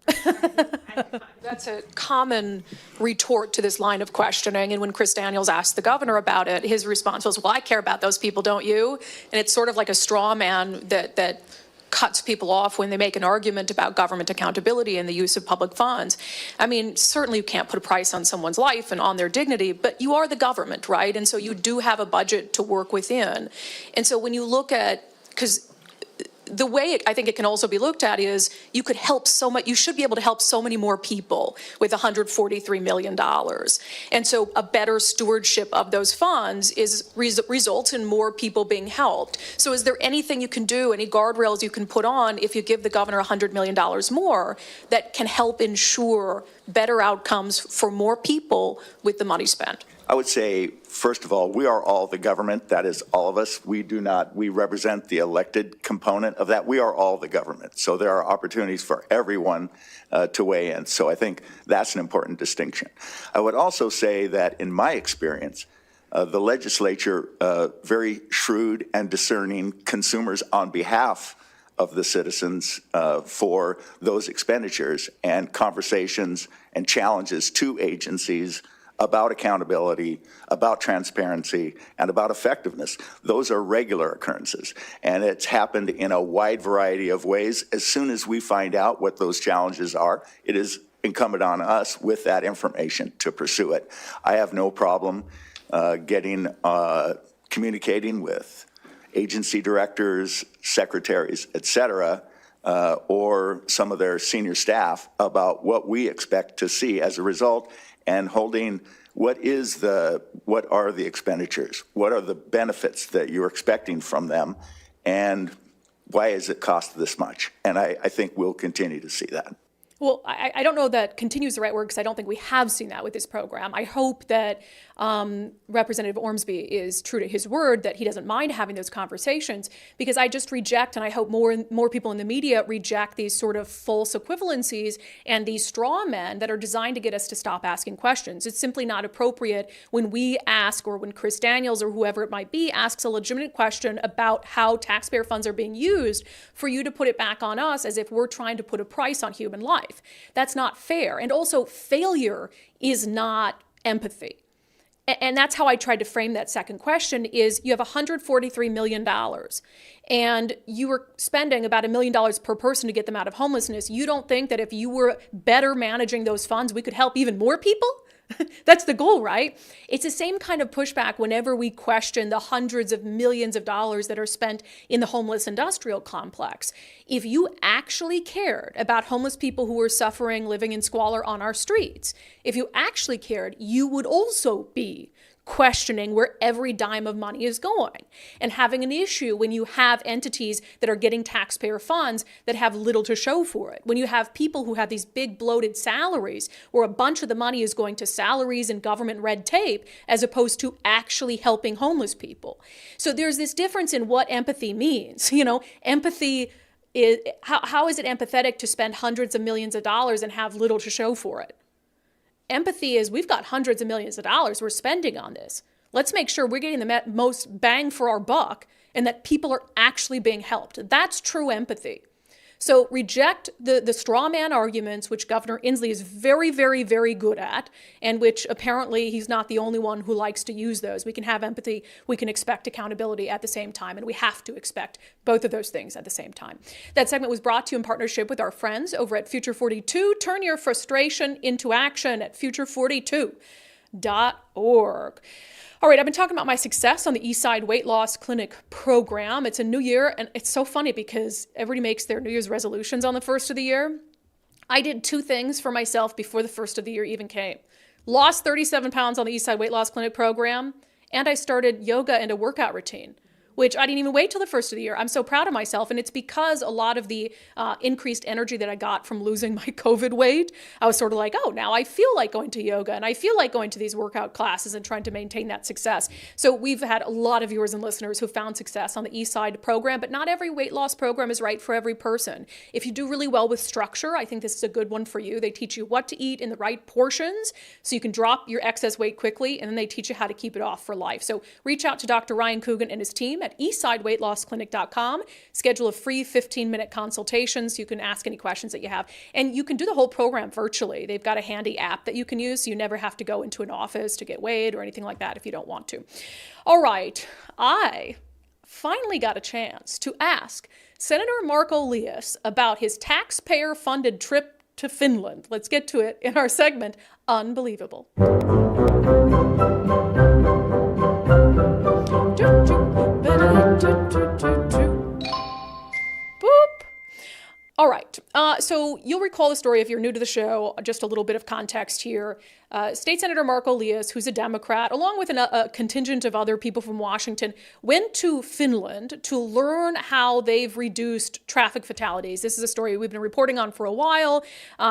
That's a common retort to this line of questioning. And when Chris Daniels asked the governor about it, his response was, well, I care about those people, don't you? And it's sort of like a straw man that cuts people off when they make an argument about government accountability and the use of public funds. I mean, certainly you can't put a price on someone's life and on their dignity, but you are the government, right? And so you do have a budget to work within. And so when you look at, because the way I think it can also be looked at is you could help so much, you should be able to help so many more people with $143 million. And so a better stewardship of those funds results in more people being helped. So is there anything you can do, any guardrails you can put on if you give the governor $100 million more that can help ensure better outcomes for more people with the money spent? I would say, first of all, we are all the government. That is all of us. We represent the elected component of that. We are all the government. So there are opportunities for everyone to weigh in. So I think that's an important distinction. I would also say that in my experience, the legislature, very shrewd and discerning consumers on behalf of the citizens for those expenditures, and conversations and challenges to agencies about accountability, about transparency, and about effectiveness. Those are regular occurrences, and it's happened in a wide variety of ways. As soon as we find out what those challenges are, it is incumbent on us with that information to pursue it. I have no problem communicating with agency directors, secretaries, et cetera, or some of their senior staff about what we expect to see as a result, and holding what are the expenditures? What are the benefits that you're expecting from them? And why is it cost this much? And I think we'll continue to see that. Well, I don't know that continue is the right word, because I don't think we have seen that with this program. I hope that Representative Ormsby is true to his word, that he doesn't mind having those conversations, because I just reject, and I hope more people in the media reject, these sort of false equivalencies and these straw men that are designed to get us to stop asking questions. It's simply not appropriate when we ask, or when Chris Daniels or whoever it might be asks a legitimate question about how taxpayer funds are being used, for you to put it back on us as if we're trying to put a price on human life. That's not fair. And also, failure is not empathy. And that's how I tried to frame that second question is, you have $143 million and you were spending about $1 million per person to get them out of homelessness. You don't think that if you were better managing those funds, we could help even more people? That's the goal, right? It's the same kind of pushback whenever we question the hundreds of millions of dollars that are spent in the homeless industrial complex. If you actually cared about homeless people who were suffering, living in squalor on our streets, if you actually cared, you would also be questioning where every dime of money is going, and having an issue when you have entities that are getting taxpayer funds that have little to show for it. When you have people who have these big bloated salaries where a bunch of the money is going to salaries and government red tape as opposed to actually helping homeless people. So there's this difference in what empathy means. Empathy is, how is it empathetic to spend hundreds of millions of dollars and have little to show for it? Empathy is, we've got hundreds of millions of dollars we're spending on this. Let's make sure we're getting the most bang for our buck and that people are actually being helped. That's true empathy. So reject the straw man arguments, which Governor Inslee is very, very, very good at, and which apparently he's not the only one who likes to use those. We can have empathy, we can expect accountability at the same time, and we have to expect both of those things at the same time. That segment was brought to you in partnership with our friends over at Future 42. Turn your frustration into action at future42.org. All right, I've been talking about my success on the Eastside Weight Loss Clinic program. It's a new year, and it's so funny because everybody makes their New Year's resolutions on the first of the year. I did two things for myself before the first of the year even came. Lost 37 pounds on the Eastside Weight Loss Clinic program, and I started yoga and a workout routine, which I didn't even wait till the first of the year. I'm so proud of myself, and it's because a lot of the increased energy that I got from losing my COVID weight, I was sort of like, oh, now I feel like going to yoga, and I feel like going to these workout classes and trying to maintain that success. So we've had a lot of viewers and listeners who found success on the Eastside program, but not every weight loss program is right for every person. If you do really well with structure, I think this is a good one for you. They teach you what to eat in the right portions so you can drop your excess weight quickly, and then they teach you how to keep it off for life. So reach out to Dr. Ryan Coogan and his team at eastsideweightlossclinic.com. Schedule a free 15-minute consultation so you can ask any questions that you have. And you can do the whole program virtually. They've got a handy app that you can use, so you never have to go into an office to get weighed or anything like that if you don't want to. All right, I finally got a chance to ask Senator Marco Liias about his taxpayer-funded trip to Finland. Let's get to it in our segment, Unbelievable. Boop. All right. So you'll recall the story if you're new to the show. Just a little bit of context here. State Senator Marco Liias, who's a Democrat, along with a contingent of other people from Washington, went to Finland to learn how they've reduced traffic fatalities. This is a story we've been reporting on for a while.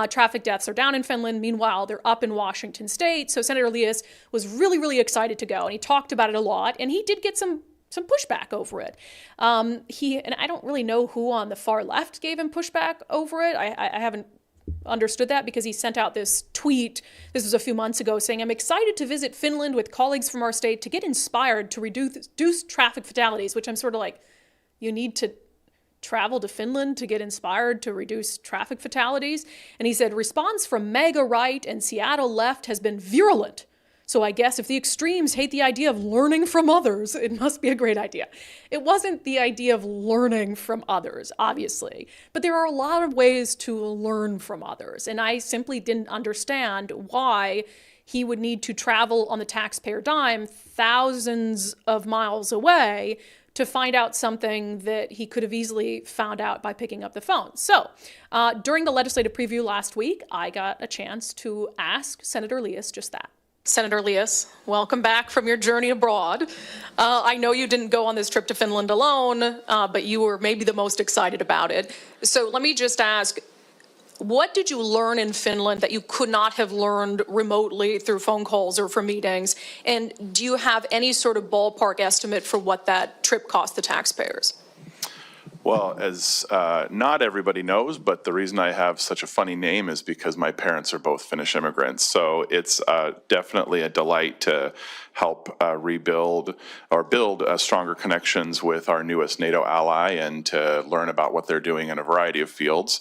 Traffic deaths are down in Finland. Meanwhile, they're up in Washington state. So Senator Liias was really, really excited to go, and he talked about it a lot, and he did get some pushback over it. And I don't really know who on the far left gave him pushback over it. I haven't understood that because he sent out this tweet, this was a few months ago, saying, I'm excited to visit Finland with colleagues from our state to get inspired to reduce traffic fatalities, which I'm sort of like, you need to travel to Finland to get inspired to reduce traffic fatalities? And he said, response from MAGA right and Seattle left has been virulent. So I guess if the extremes hate the idea of learning from others, it must be a great idea. It wasn't the idea of learning from others, obviously, but there are a lot of ways to learn from others. And I simply didn't understand why he would need to travel on the taxpayer dime thousands of miles away to find out something that he could have easily found out by picking up the phone. So during the legislative preview last week, I got a chance to ask Senator Liias just that. Senator Liias, welcome back from your journey abroad. I know you didn't go on this trip to Finland alone, but you were maybe the most excited about it. So let me just ask, what did you learn in Finland that you could not have learned remotely through phone calls or from meetings? And do you have any sort of ballpark estimate for what that trip cost the taxpayers? Well, as not everybody knows, but the reason I have such a funny name is because my parents are both Finnish immigrants. So it's definitely a delight to help rebuild or build stronger connections with our newest NATO ally and to learn about what they're doing in a variety of fields.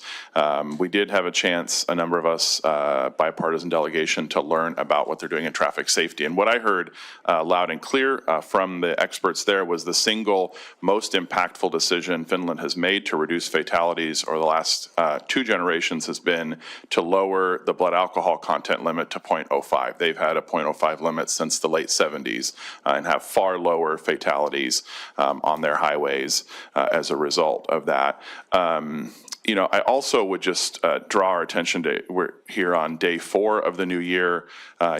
We did have a chance, a number of us, bipartisan delegation, to learn about what they're doing in traffic safety. And what I heard loud and clear from the experts there was the single most impactful decision Finland has made to reduce fatalities over the last 2 generations has been to lower the blood alcohol content limit to 0.05. They've had a 0.05 limit since the late 70s and have far lower fatalities on their highways as a result of that. You know, I also would just draw our attention to, we're here on day 4 of the new year.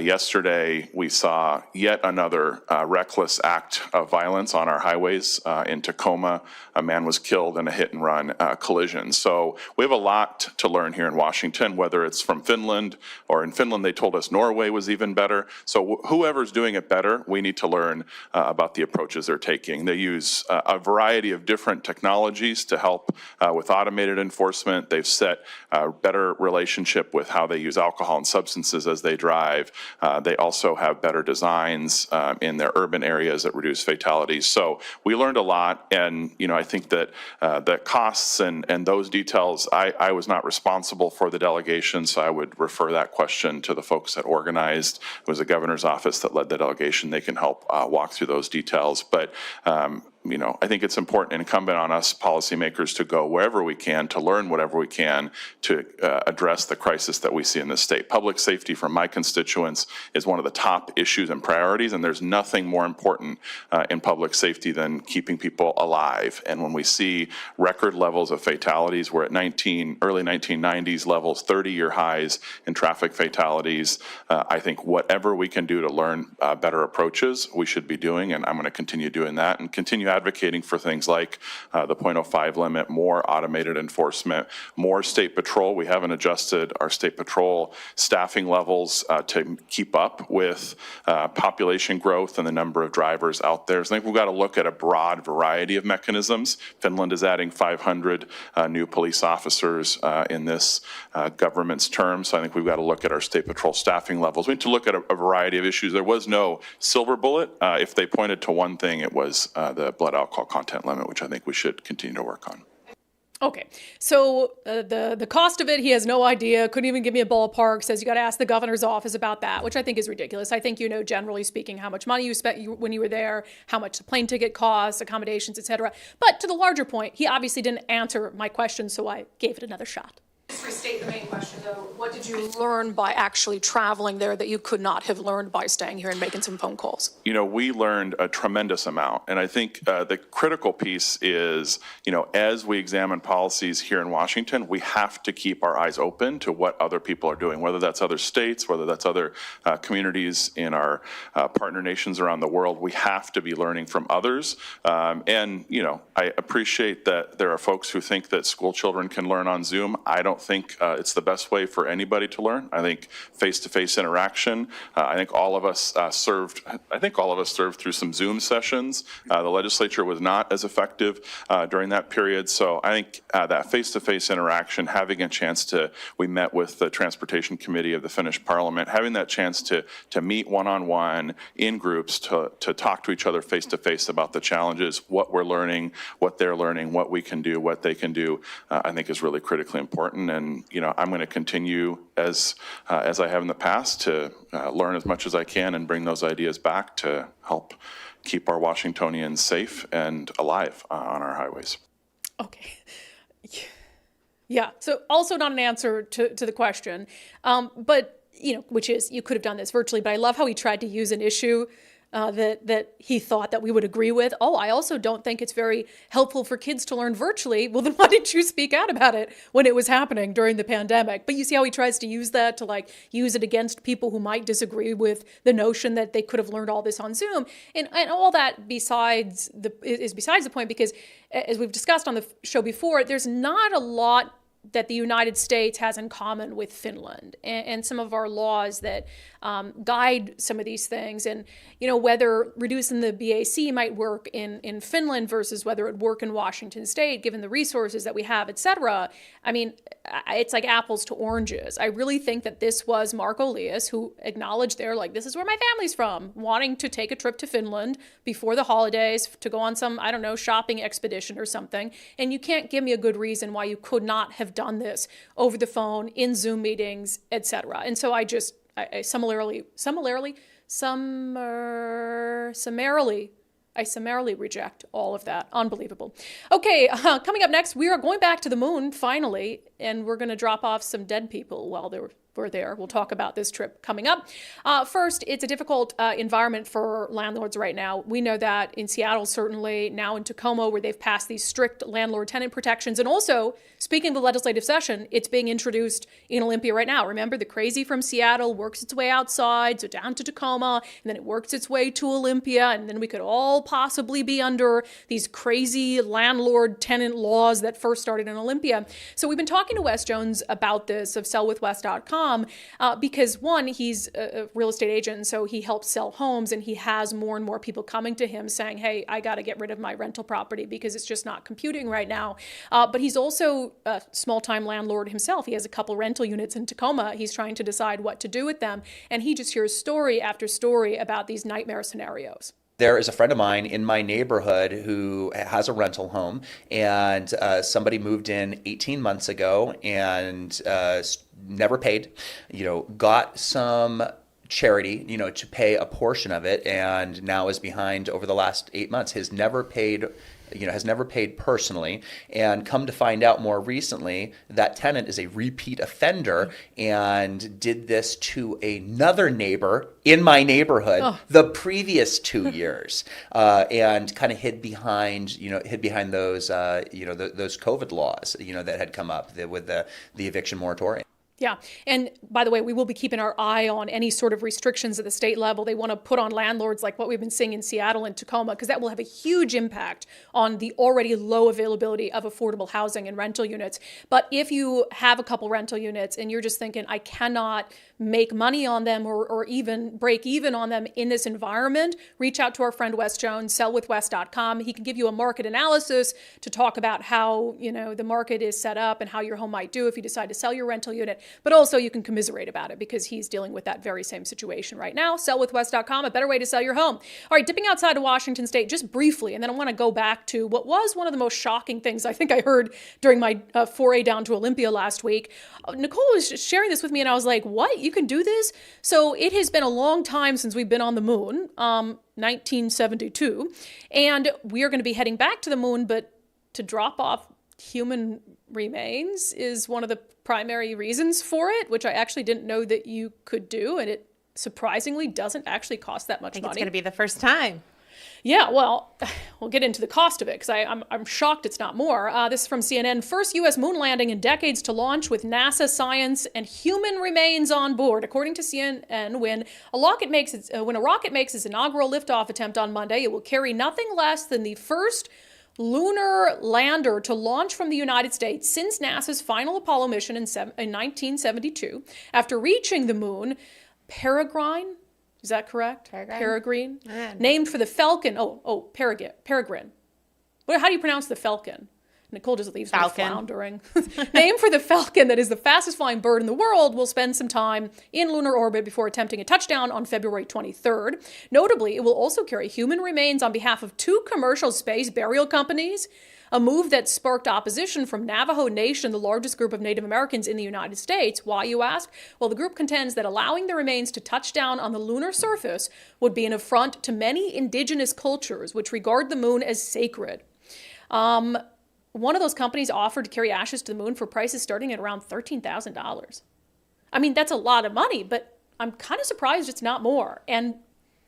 Yesterday, we saw yet another reckless act of violence on our highways. In Tacoma, a man was killed in a hit-and-run collision. So we have a lot to learn here in Washington, whether it's from Finland, or in Finland they told us Norway was even better. So whoever's doing it better, we need to learn about the approaches they're taking. They use a variety of different technologies to help with automated enforcement. They've set a better relationship with how they use alcohol and substances as they drive. They also have better designs in their urban areas that reduce fatalities. So we learned a lot, and you know, I think that the costs and those details, I was not responsible for the delegation, so I would refer that question to the folks that organized. It was the governor's office that led the delegation. They can help walk through those details. But you know, I think it's important and incumbent on us policymakers to go wherever we can, to learn whatever we can to address the crisis that we see in this state. Public safety for my constituents is one of the top issues and priorities, and there's nothing more important in public safety than keeping people alive. And when we see record levels of fatalities, we're at early 1990s levels, 30-year highs in traffic fatalities. I think whatever we can do to learn better approaches, we should be doing, and I'm going to continue doing that and continue advocating for things like the 0.05 limit, more automated enforcement, more state patrol. We haven't adjusted our state patrol staffing levels to keep up with population growth and the number of drivers out there. So I think we've got to look at a broad variety of mechanisms. Finland is adding 500 new police officers in this government's term. So I think we've got to look at our state patrol staffing levels. We need to look at a variety of issues. There was no silver bullet. If they pointed to one thing, it was the blood alcohol content limit, which I think we should continue to work on. Okay, so the cost of it, he has no idea, couldn't even give me a ballpark, says you got to ask the governor's office about that, which I think is ridiculous. I think you know, generally speaking, how much money you spent when you were there, how much the plane ticket costs, accommodations, etc. But to the larger point, he obviously didn't answer my question, so I gave it another shot. Just restate the main question, though. What did you learn by actually traveling there that you could not have learned by staying here and making some phone calls? You know, we learned a tremendous amount. And I think the critical piece is, you know, as we examine policies here in Washington, we have to keep our eyes open to what other people are doing, whether that's other states, whether that's other communities in our partner nations around the world. We have to be learning from others. And, you know, I appreciate that there are folks who think that school children can learn on Zoom. I don't think it's the best way for anybody to learn. I think face-to-face interaction. I think all of us served through some Zoom sessions. The legislature was not as effective during that period. So I think that face-to-face interaction, having a chance we met with the Transportation Committee of the Finnish Parliament, having that chance to meet one-on-one in groups to talk to each other face-to-face about the challenges, what we're learning, what they're learning, what we can do, what they can do, I think is really critically important. And, you know, I'm going to continue as I have in the past to learn as much as I can and bring those ideas back to help keep our Washingtonians safe and alive on our highways. Okay. Yeah. So also not an answer to the question, but, you know, which is you could have done this virtually, but I love how he tried to use an issue that he thought that we would agree with. Oh, I also don't think it's very helpful for kids to learn virtually. Well, then why didn't you speak out about it when it was happening during the pandemic? But you see how he tries to use that to like use it against people who might disagree with the notion that they could have learned all this on Zoom. And all that is besides the point, because as we've discussed on the show before, there's not a lot that the United States has in common with Finland and some of our laws that guide some of these things. And, you know, whether reducing the BAC might work in Finland versus whether it would work in Washington State, given the resources that we have, et cetera. I mean, it's like apples to oranges. I really think that this was Marco Liias who acknowledged there, like, this is where my family's from, wanting to take a trip to Finland before the holidays to go on some, I don't know, shopping expedition or something. And you can't give me a good reason why you could not have done this over the phone, in Zoom meetings, et cetera. And so I summarily reject all of that. Unbelievable. Okay, coming up next, we are going back to the moon, finally, and we're going to drop off some dead people while we're there. We'll talk about this trip coming up. First, it's a difficult environment for landlords right now. We know that in Seattle, certainly, now in Tacoma, where they've passed these strict landlord-tenant protections. And also, speaking of the legislative session, it's being introduced in Olympia right now. Remember, the crazy from Seattle works its way outside, so down to Tacoma, and then it works its way to Olympia, and then we could all possibly be under these crazy landlord-tenant laws that first started in Olympia. So we've been talking to Wes Jones about this of sellwithwes.com. Because one, he's a real estate agent, so he helps sell homes, and he has more and more people coming to him saying, hey, I got to get rid of my rental property because it's just not computing right now. But he's also a small-time landlord himself. He has a couple rental units in Tacoma. He's trying to decide what to do with them. And he just hears story after story about these nightmare scenarios. There is a friend of mine in my neighborhood who has a rental home, and somebody moved in 18 months ago and never paid, got some charity, to pay a portion of it, and now is behind over the last 8 months. Has never paid personally, and come to find out more recently that tenant is a repeat offender and did this to another neighbor in my neighborhood the previous 2 years, and kind of hid behind those those COVID laws that had come up with the eviction moratorium. Yeah. And by the way, we will be keeping our eye on any sort of restrictions at the state level they want to put on landlords, like what we've been seeing in Seattle and Tacoma, because that will have a huge impact on the already low availability of affordable housing and rental units. But if you have a couple rental units and you're just thinking, I cannot make money on them or even break even on them in this environment, reach out to our friend Wes Jones, sellwithwes.com. He can give you a market analysis to talk about how, the market is set up and how your home might do if you decide to sell your rental unit. But also you can commiserate about it because he's dealing with that very same situation right now. Sellwithwes.com, a better way to sell your home. All right, dipping outside of Washington State just briefly, and then I want to go back to what was one of the most shocking things I think I heard during my foray down to Olympia last week. Nicole was sharing this with me and I was like, what? You can do this? So it has been a long time since we've been on the moon, 1972, and we are going to be heading back to the moon, but to drop off human remains is one of the primary reasons for it, which I actually didn't know that you could do, and it surprisingly doesn't actually cost that much money. It's going to be the first time. Yeah, well, we'll get into the cost of it because I'm shocked it's not more. This is from CNN. First U.S. moon landing in decades to launch with NASA science and human remains on board. According to CNN, when a rocket makes its inaugural liftoff attempt on Monday, it will carry nothing less than the first lunar lander to launch from the United States since NASA's final Apollo mission in 1972. After reaching the moon, Peregrine, is that correct? Peregrine? Named for the falcon. Peregrine. How do you pronounce the falcon? Nicole just leaves me floundering. Named for the falcon that is the fastest flying bird in the world, will spend some time in lunar orbit before attempting a touchdown on February 23rd. Notably, it will also carry human remains on behalf of 2 commercial space burial companies, a move that sparked opposition from Navajo Nation, the largest group of Native Americans in the United States. Why, you ask? Well, the group contends that allowing the remains to touch down on the lunar surface would be an affront to many indigenous cultures, which regard the moon as sacred. One of those companies offered to carry ashes to the moon for prices starting at around $13,000. I mean, that's a lot of money, but I'm kind of surprised it's not more. And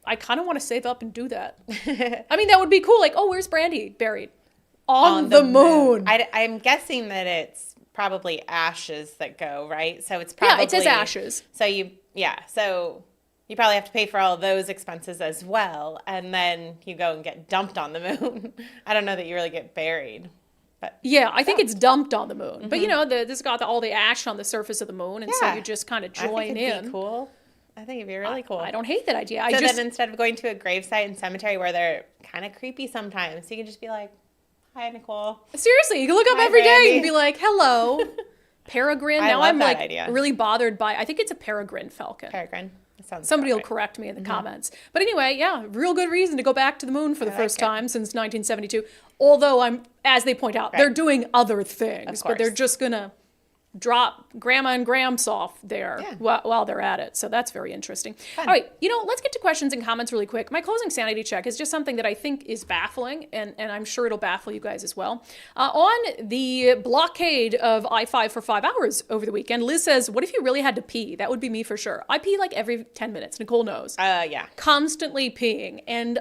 I kind of want to save up and do that. I mean, that would be cool. Like, oh, where's Brandi buried? On the moon. I'm guessing that it's probably ashes that go, right? So it's probably... Yeah, it says ashes. So you probably have to pay for all of those expenses as well. And then you go and get dumped on the moon. I don't know that you really get buried. But yeah, I think it's dumped on the moon. But, you know, this got all the ash on the surface of the moon. And so you just kind of join I think it'd be cool. I think it'd be really cool. I don't hate that idea. So then instead of going to a gravesite and cemetery where they're kind of creepy sometimes, you can just be like, hi, Nicole. Seriously, you can look up every day and be like, hello, peregrine. Now I'm like really bothered by, I think it's a peregrine falcon. Peregrine. Somebody will correct me in the comments. But anyway, yeah, real good reason to go back to the moon for the first time since 1972. Although as they point out, they're doing other things, but they're just going to drop Grandma and Gramps off there while they're at it. So that's very interesting. Fun. All right, let's get to questions and comments really quick. My closing sanity check is just something that I think is baffling, and I'm sure it'll baffle you guys as well. On the blockade of I-5 for 5 hours over the weekend, Liz says, what if you really had to pee? That would be me for sure. I pee like every 10 minutes. Nicole knows. Yeah. Constantly peeing. And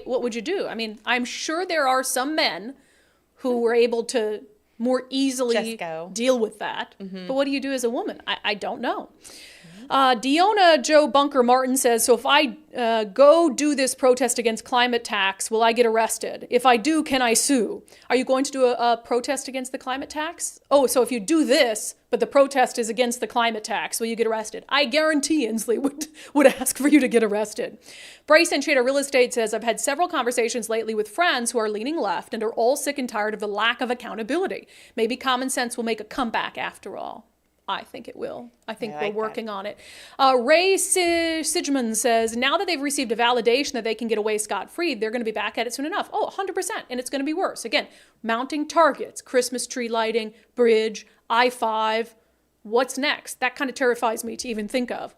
what would you do? I mean, I'm sure there are some men who were able to more easily deal with that. But what do you do as a woman? I don't know. Deona Joe Bunker Martin says, so if I go do this protest against climate tax, will I get arrested? If I do, can I sue? Are you going to do a protest against the climate tax? Oh, so if you do this, but the protest is against the climate tax, will you get arrested? I guarantee Inslee would ask for you to get arrested. Bryce and Shada Real Estate says, I've had several conversations lately with friends who are leaning left and are all sick and tired of the lack of accountability. Maybe common sense will make a comeback after all. I think it will. I think we're working on it. Ray Sigmund says, now that they've received a validation that they can get away scot-free, they're going to be back at it soon enough. Oh, 100%. And it's going to be worse. Again, mounting targets, Christmas tree lighting, bridge, I-5. What's next? That kind of terrifies me to even think of.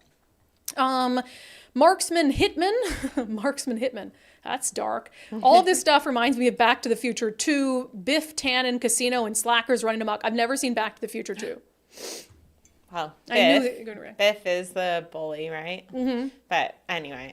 Marksman Hitman. That's dark. All of this stuff reminds me of Back to the Future 2, Biff Tannen Casino, and slackers running amok. I've never seen Back to the Future 2. Well, Biff is the bully, right? Mm-hmm. But anyway,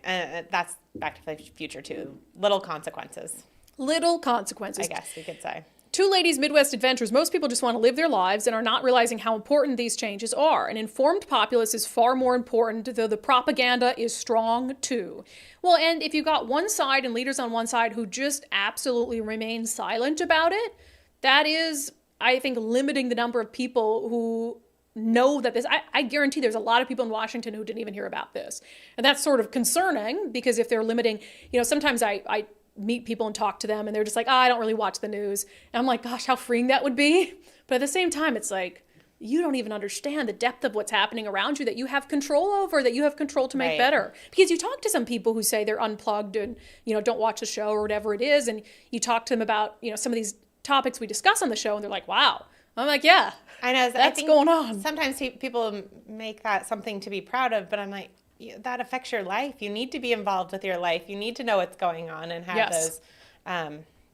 that's Back to the Future too. Little consequences. I guess we could say. Two ladies, Midwest adventures. Most people just want to live their lives and are not realizing how important these changes are. An informed populace is far more important, though the propaganda is strong too. Well, and if you've got one side and leaders on one side who just absolutely remain silent about it, that is, I think, limiting the number of people who know that this, I guarantee there's a lot of people in Washington who didn't even hear about this. And that's sort of concerning because if they're limiting, sometimes I meet people and talk to them and they're just like, I don't really watch the news. And I'm like, gosh, how freeing that would be. But at the same time, it's like, you don't even understand the depth of what's happening around you that you have control over, that you have control to make better. Because you talk to some people who say they're unplugged and, don't watch the show or whatever it is. And you talk to them about, some of these topics we discuss on the show and they're like, wow. I'm like, yeah, I know that's going on. Sometimes people make that something to be proud of, but I'm like, that affects your life. You need to be involved with your life. You need to know what's going on and have those,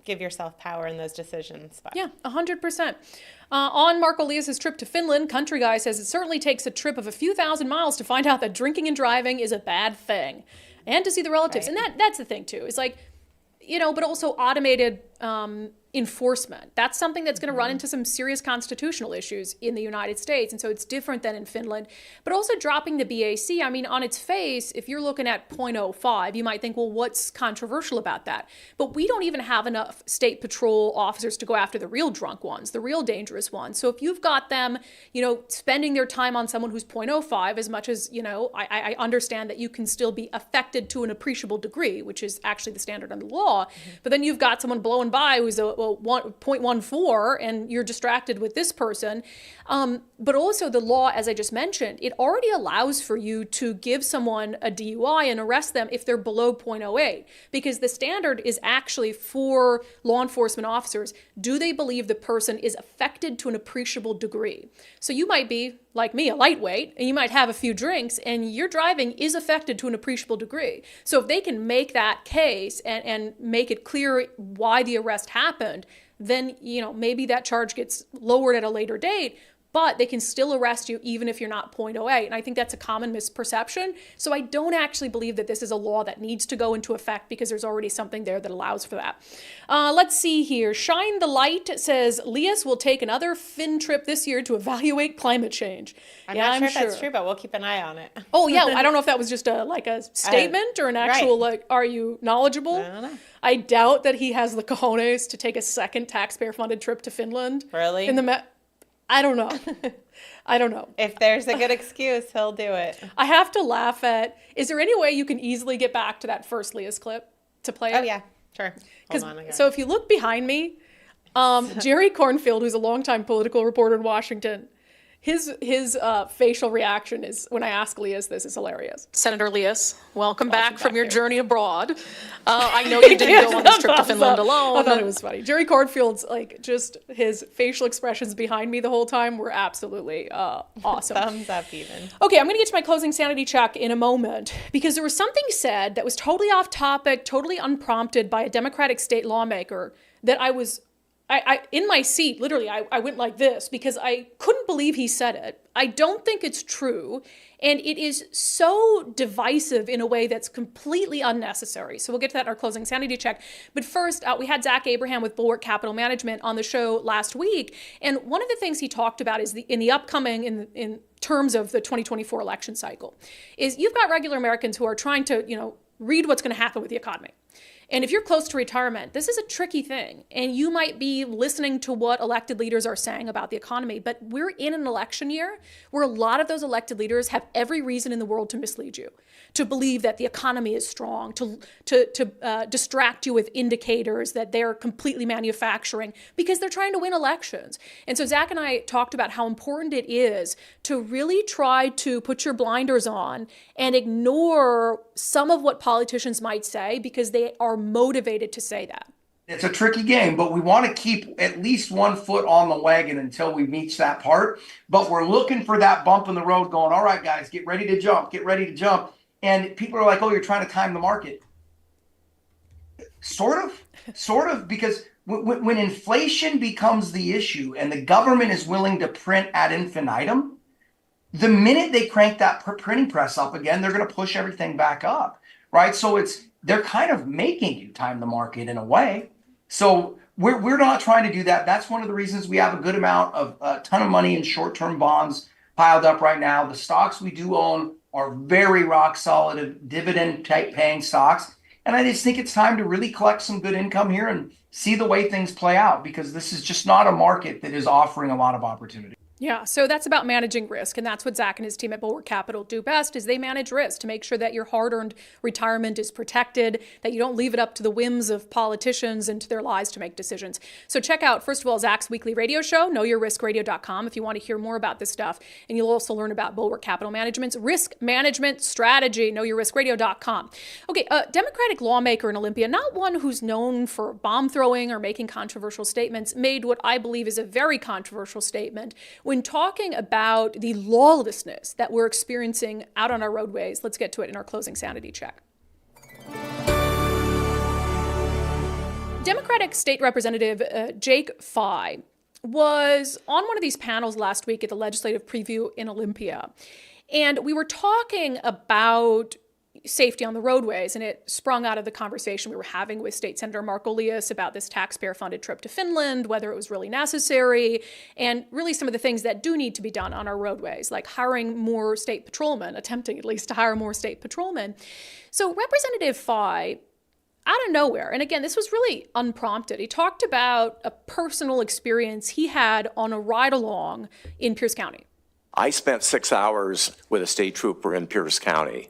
give yourself power in those decisions. But. Yeah, 100%. On Marco Liias' trip to Finland, Country Guy says it certainly takes a trip of a few thousand miles to find out that drinking and driving is a bad thing and to see the relatives. And that's the thing too. It's like, but also automated enforcement. That's something that's going to run into some serious constitutional issues in the United States. And so it's different than in Finland. But also dropping the BAC, I mean, on its face, if you're looking at 0.05, you might think, well, what's controversial about that? But we don't even have enough state patrol officers to go after the real drunk ones, the real dangerous ones. So if you've got them, spending their time on someone who's 0.05, as much as, I understand that you can still be affected to an appreciable degree, which is actually the standard under law. But then you've got someone blowing by who's a 0.14 and you're distracted with this person. But also the law, as I just mentioned, it already allows for you to give someone a DUI and arrest them if they're below 0.08, because the standard is actually for law enforcement officers. Do they believe the person is affected to an appreciable degree? So you might be, like me, a lightweight, and you might have a few drinks, and your driving is affected to an appreciable degree. So if they can make that case and make it clear why the arrest happened, then, maybe that charge gets lowered at a later date. but they can still arrest you even if you're not 0.08. And I think that's a common misperception. So I don't actually believe that this is a law that needs to go into effect because there's already something there that allows for that. Let's see here. Shine the Light says, Liias will take another Finn trip this year to evaluate climate change. I'm not sure if that's true, but we'll keep an eye on it. Oh, yeah. I don't know if that was just a statement or an actual, are you knowledgeable? I don't know. I doubt that he has the cojones to take a second taxpayer-funded trip to Finland. Really? I don't know. I don't know. If there's a good excuse, he'll do it. I have to laugh at, is there any way you can easily get back to that first Liias clip to play it? Oh, yeah, sure. Hold on, So if you look behind me, Jerry Cornfield, who's a longtime political reporter in Washington, his facial reaction is when I ask Liias this is hilarious. Senator Liias, welcome back from your journey abroad. I know you didn't go on this trip to Finland alone. I thought it was funny. Jerry Cornfield's just his facial expressions behind me the whole time were absolutely awesome. Thumbs up even. Okay, I'm going to get to my closing sanity check in a moment because there was something said that was totally off topic, totally unprompted by a Democratic state lawmaker that I in my seat, literally, I went like this because I couldn't believe he said it. I don't think it's true. And it is so divisive in a way that's completely unnecessary. So we'll get to that in our closing sanity check. But first, we had Zach Abraham with Bulwark Capital Management on the show last week. And one of the things he talked about is in terms of the 2024 election cycle, is you've got regular Americans who are trying to, read what's going to happen with the economy. And if you're close to retirement, this is a tricky thing. And you might be listening to what elected leaders are saying about the economy. But we're in an election year where a lot of those elected leaders have every reason in the world to mislead you, to believe that the economy is strong, to distract you with indicators that they're completely manufacturing because they're trying to win elections. And so Zach and I talked about how important it is to really try to put your blinders on and ignore some of what politicians might say because they are motivated to say that. It's a tricky game, but we want to keep at least 1 foot on the wagon until we reach that part. But we're looking for that bump in the road going, all right, guys, get ready to jump, get ready to jump. And people are like, oh, you're trying to time the market. Sort of, because when inflation becomes the issue and the government is willing to print ad infinitum, the minute they crank that printing press up again, they're going to push everything back up, right? So they're kind of making you time the market in a way. So we're not trying to do that. That's one of the reasons we have a good amount of a ton of money in short-term bonds piled up right now. The stocks we do own are very rock solid dividend type paying stocks. And I just think it's time to really collect some good income here and see the way things play out because this is just not a market that is offering a lot of opportunity. Yeah, so that's about managing risk, and that's what Zach and his team at Bulwark Capital do best, is they manage risk to make sure that your hard-earned retirement is protected, that you don't leave it up to the whims of politicians and to their lies to make decisions. So check out, first of all, Zach's weekly radio show, knowyourriskradio.com, if you want to hear more about this stuff, and you'll also learn about Bulwark Capital Management's risk management strategy, knowyourriskradio.com. Okay, a Democratic lawmaker in Olympia, not one who's known for bomb throwing or making controversial statements, made what I believe is a very controversial statement when talking about the lawlessness that we're experiencing out on our roadways. Let's get to it in our closing sanity check. Democratic State Representative Jake Fye was on one of these panels last week at the legislative preview in Olympia. And we were talking about safety on the roadways, and it sprung out of the conversation we were having with State Senator Marco Liias about this taxpayer-funded trip to Finland, whether it was really necessary, and really some of the things that do need to be done on our roadways, like hiring more state patrolmen, attempting at least to hire more state patrolmen. So Representative Fye, out of nowhere, and again, this was really unprompted, he talked about a personal experience he had on a ride-along in Pierce County. I spent 6 hours with a state trooper in Pierce County.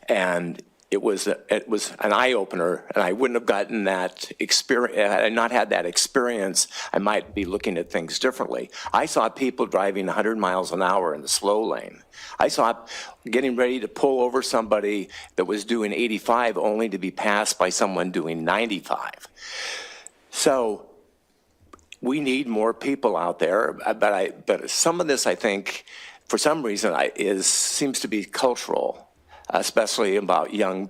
And it was an eye-opener, and I wouldn't have gotten that experience. Had I not had that experience, I might be looking at things differently. I saw people driving 100 miles an hour in the slow lane. I saw getting ready to pull over somebody that was doing 85 only to be passed by someone doing 95. So we need more people out there, but some of this, I think, for some reason, seems to be cultural, especially about young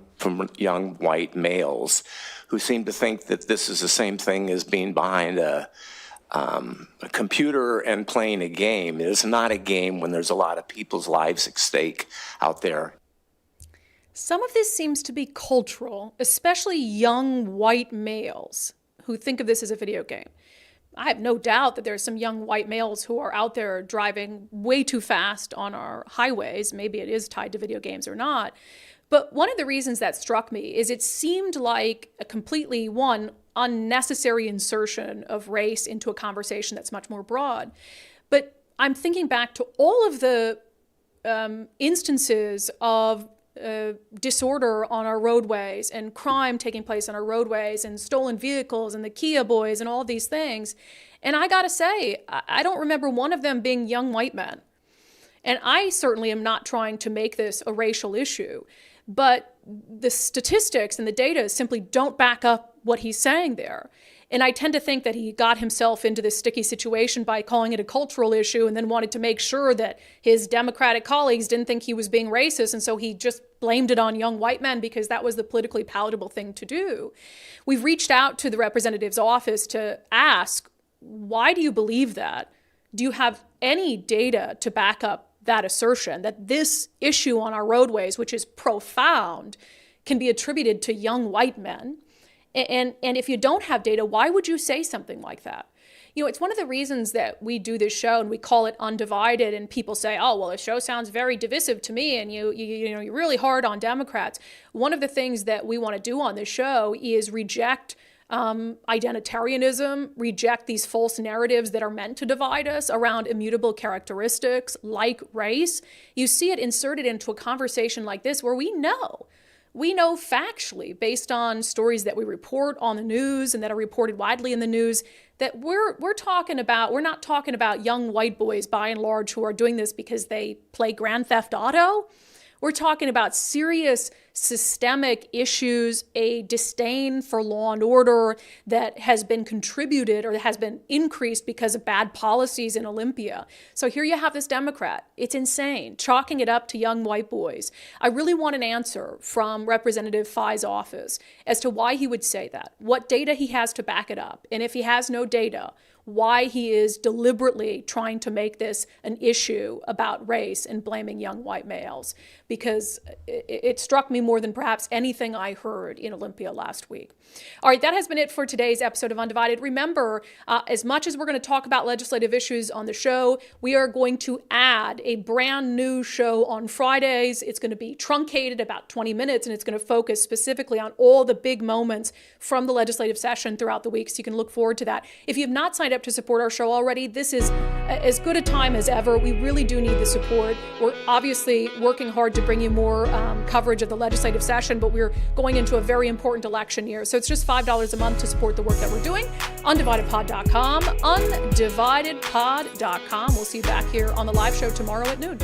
white males who seem to think that this is the same thing as being behind a a computer and playing a game. It is not a game when there's a lot of people's lives at stake out there. Some of this seems to be cultural, especially young white males who think of this as a video game. I have no doubt that there's some young white males who are out there driving way too fast on our highways. Maybe it is tied to video games or not. But one of the reasons that struck me is it seemed like a completely, unnecessary insertion of race into a conversation that's much more broad. But I'm thinking back to all of the instances of disorder on our roadways and crime taking place on our roadways and stolen vehicles and the Kia boys and all these things. And I gotta say, I don't remember one of them being young white men. And I certainly am not trying to make this a racial issue, but the statistics and the data simply don't back up what he's saying there. And I tend to think that he got himself into this sticky situation by calling it a cultural issue and then wanted to make sure that his Democratic colleagues didn't think he was being racist. And so he just blamed it on young white men because that was the politically palatable thing to do. We've reached out to the representative's office to ask, why do you believe that? Do you have any data to back up that assertion that this issue on our roadways, which is profound, can be attributed to young white men? And if you don't have data, why would you say something like that? You know, it's one of the reasons that we do this show and we call it Undivided, and people say, oh, well, the show sounds very divisive to me and you're really hard on Democrats. One of the things that we want to do on this show is reject identitarianism, reject these false narratives that are meant to divide us around immutable characteristics like race. You see it inserted into a conversation like this where we know factually, based on stories that we report on the news and that are reported widely in the news, that we're not talking about young white boys by and large who are doing this because they play Grand Theft Auto. We're talking about serious systemic issues, a disdain for law and order that has been contributed or has been increased because of bad policies in Olympia. So here you have this Democrat. It's insane, chalking it up to young white boys. I really want an answer from Representative Fai's office as to why he would say that, what data he has to back it up, and if he has no data, why he is deliberately trying to make this an issue about race and blaming young white males, because it struck me more than perhaps anything I heard in Olympia last week. All right, that has been it for today's episode of Undivided. Remember, as much as we're going to talk about legislative issues on the show, we are going to add a brand new show on Fridays. It's going to be truncated, about 20 minutes, and it's going to focus specifically on all the big moments from the legislative session throughout the week, so you can look forward to that. If you have not signed up to support our show already, this is as good a time as ever. We really do need the support. We're obviously working hard to bring you more coverage of the legislative session, but we're going into a very important election year. So it's just $5 a month to support the work that we're doing. undividedpod.com, undividedpod.com. We'll see you back here on the live show tomorrow at noon.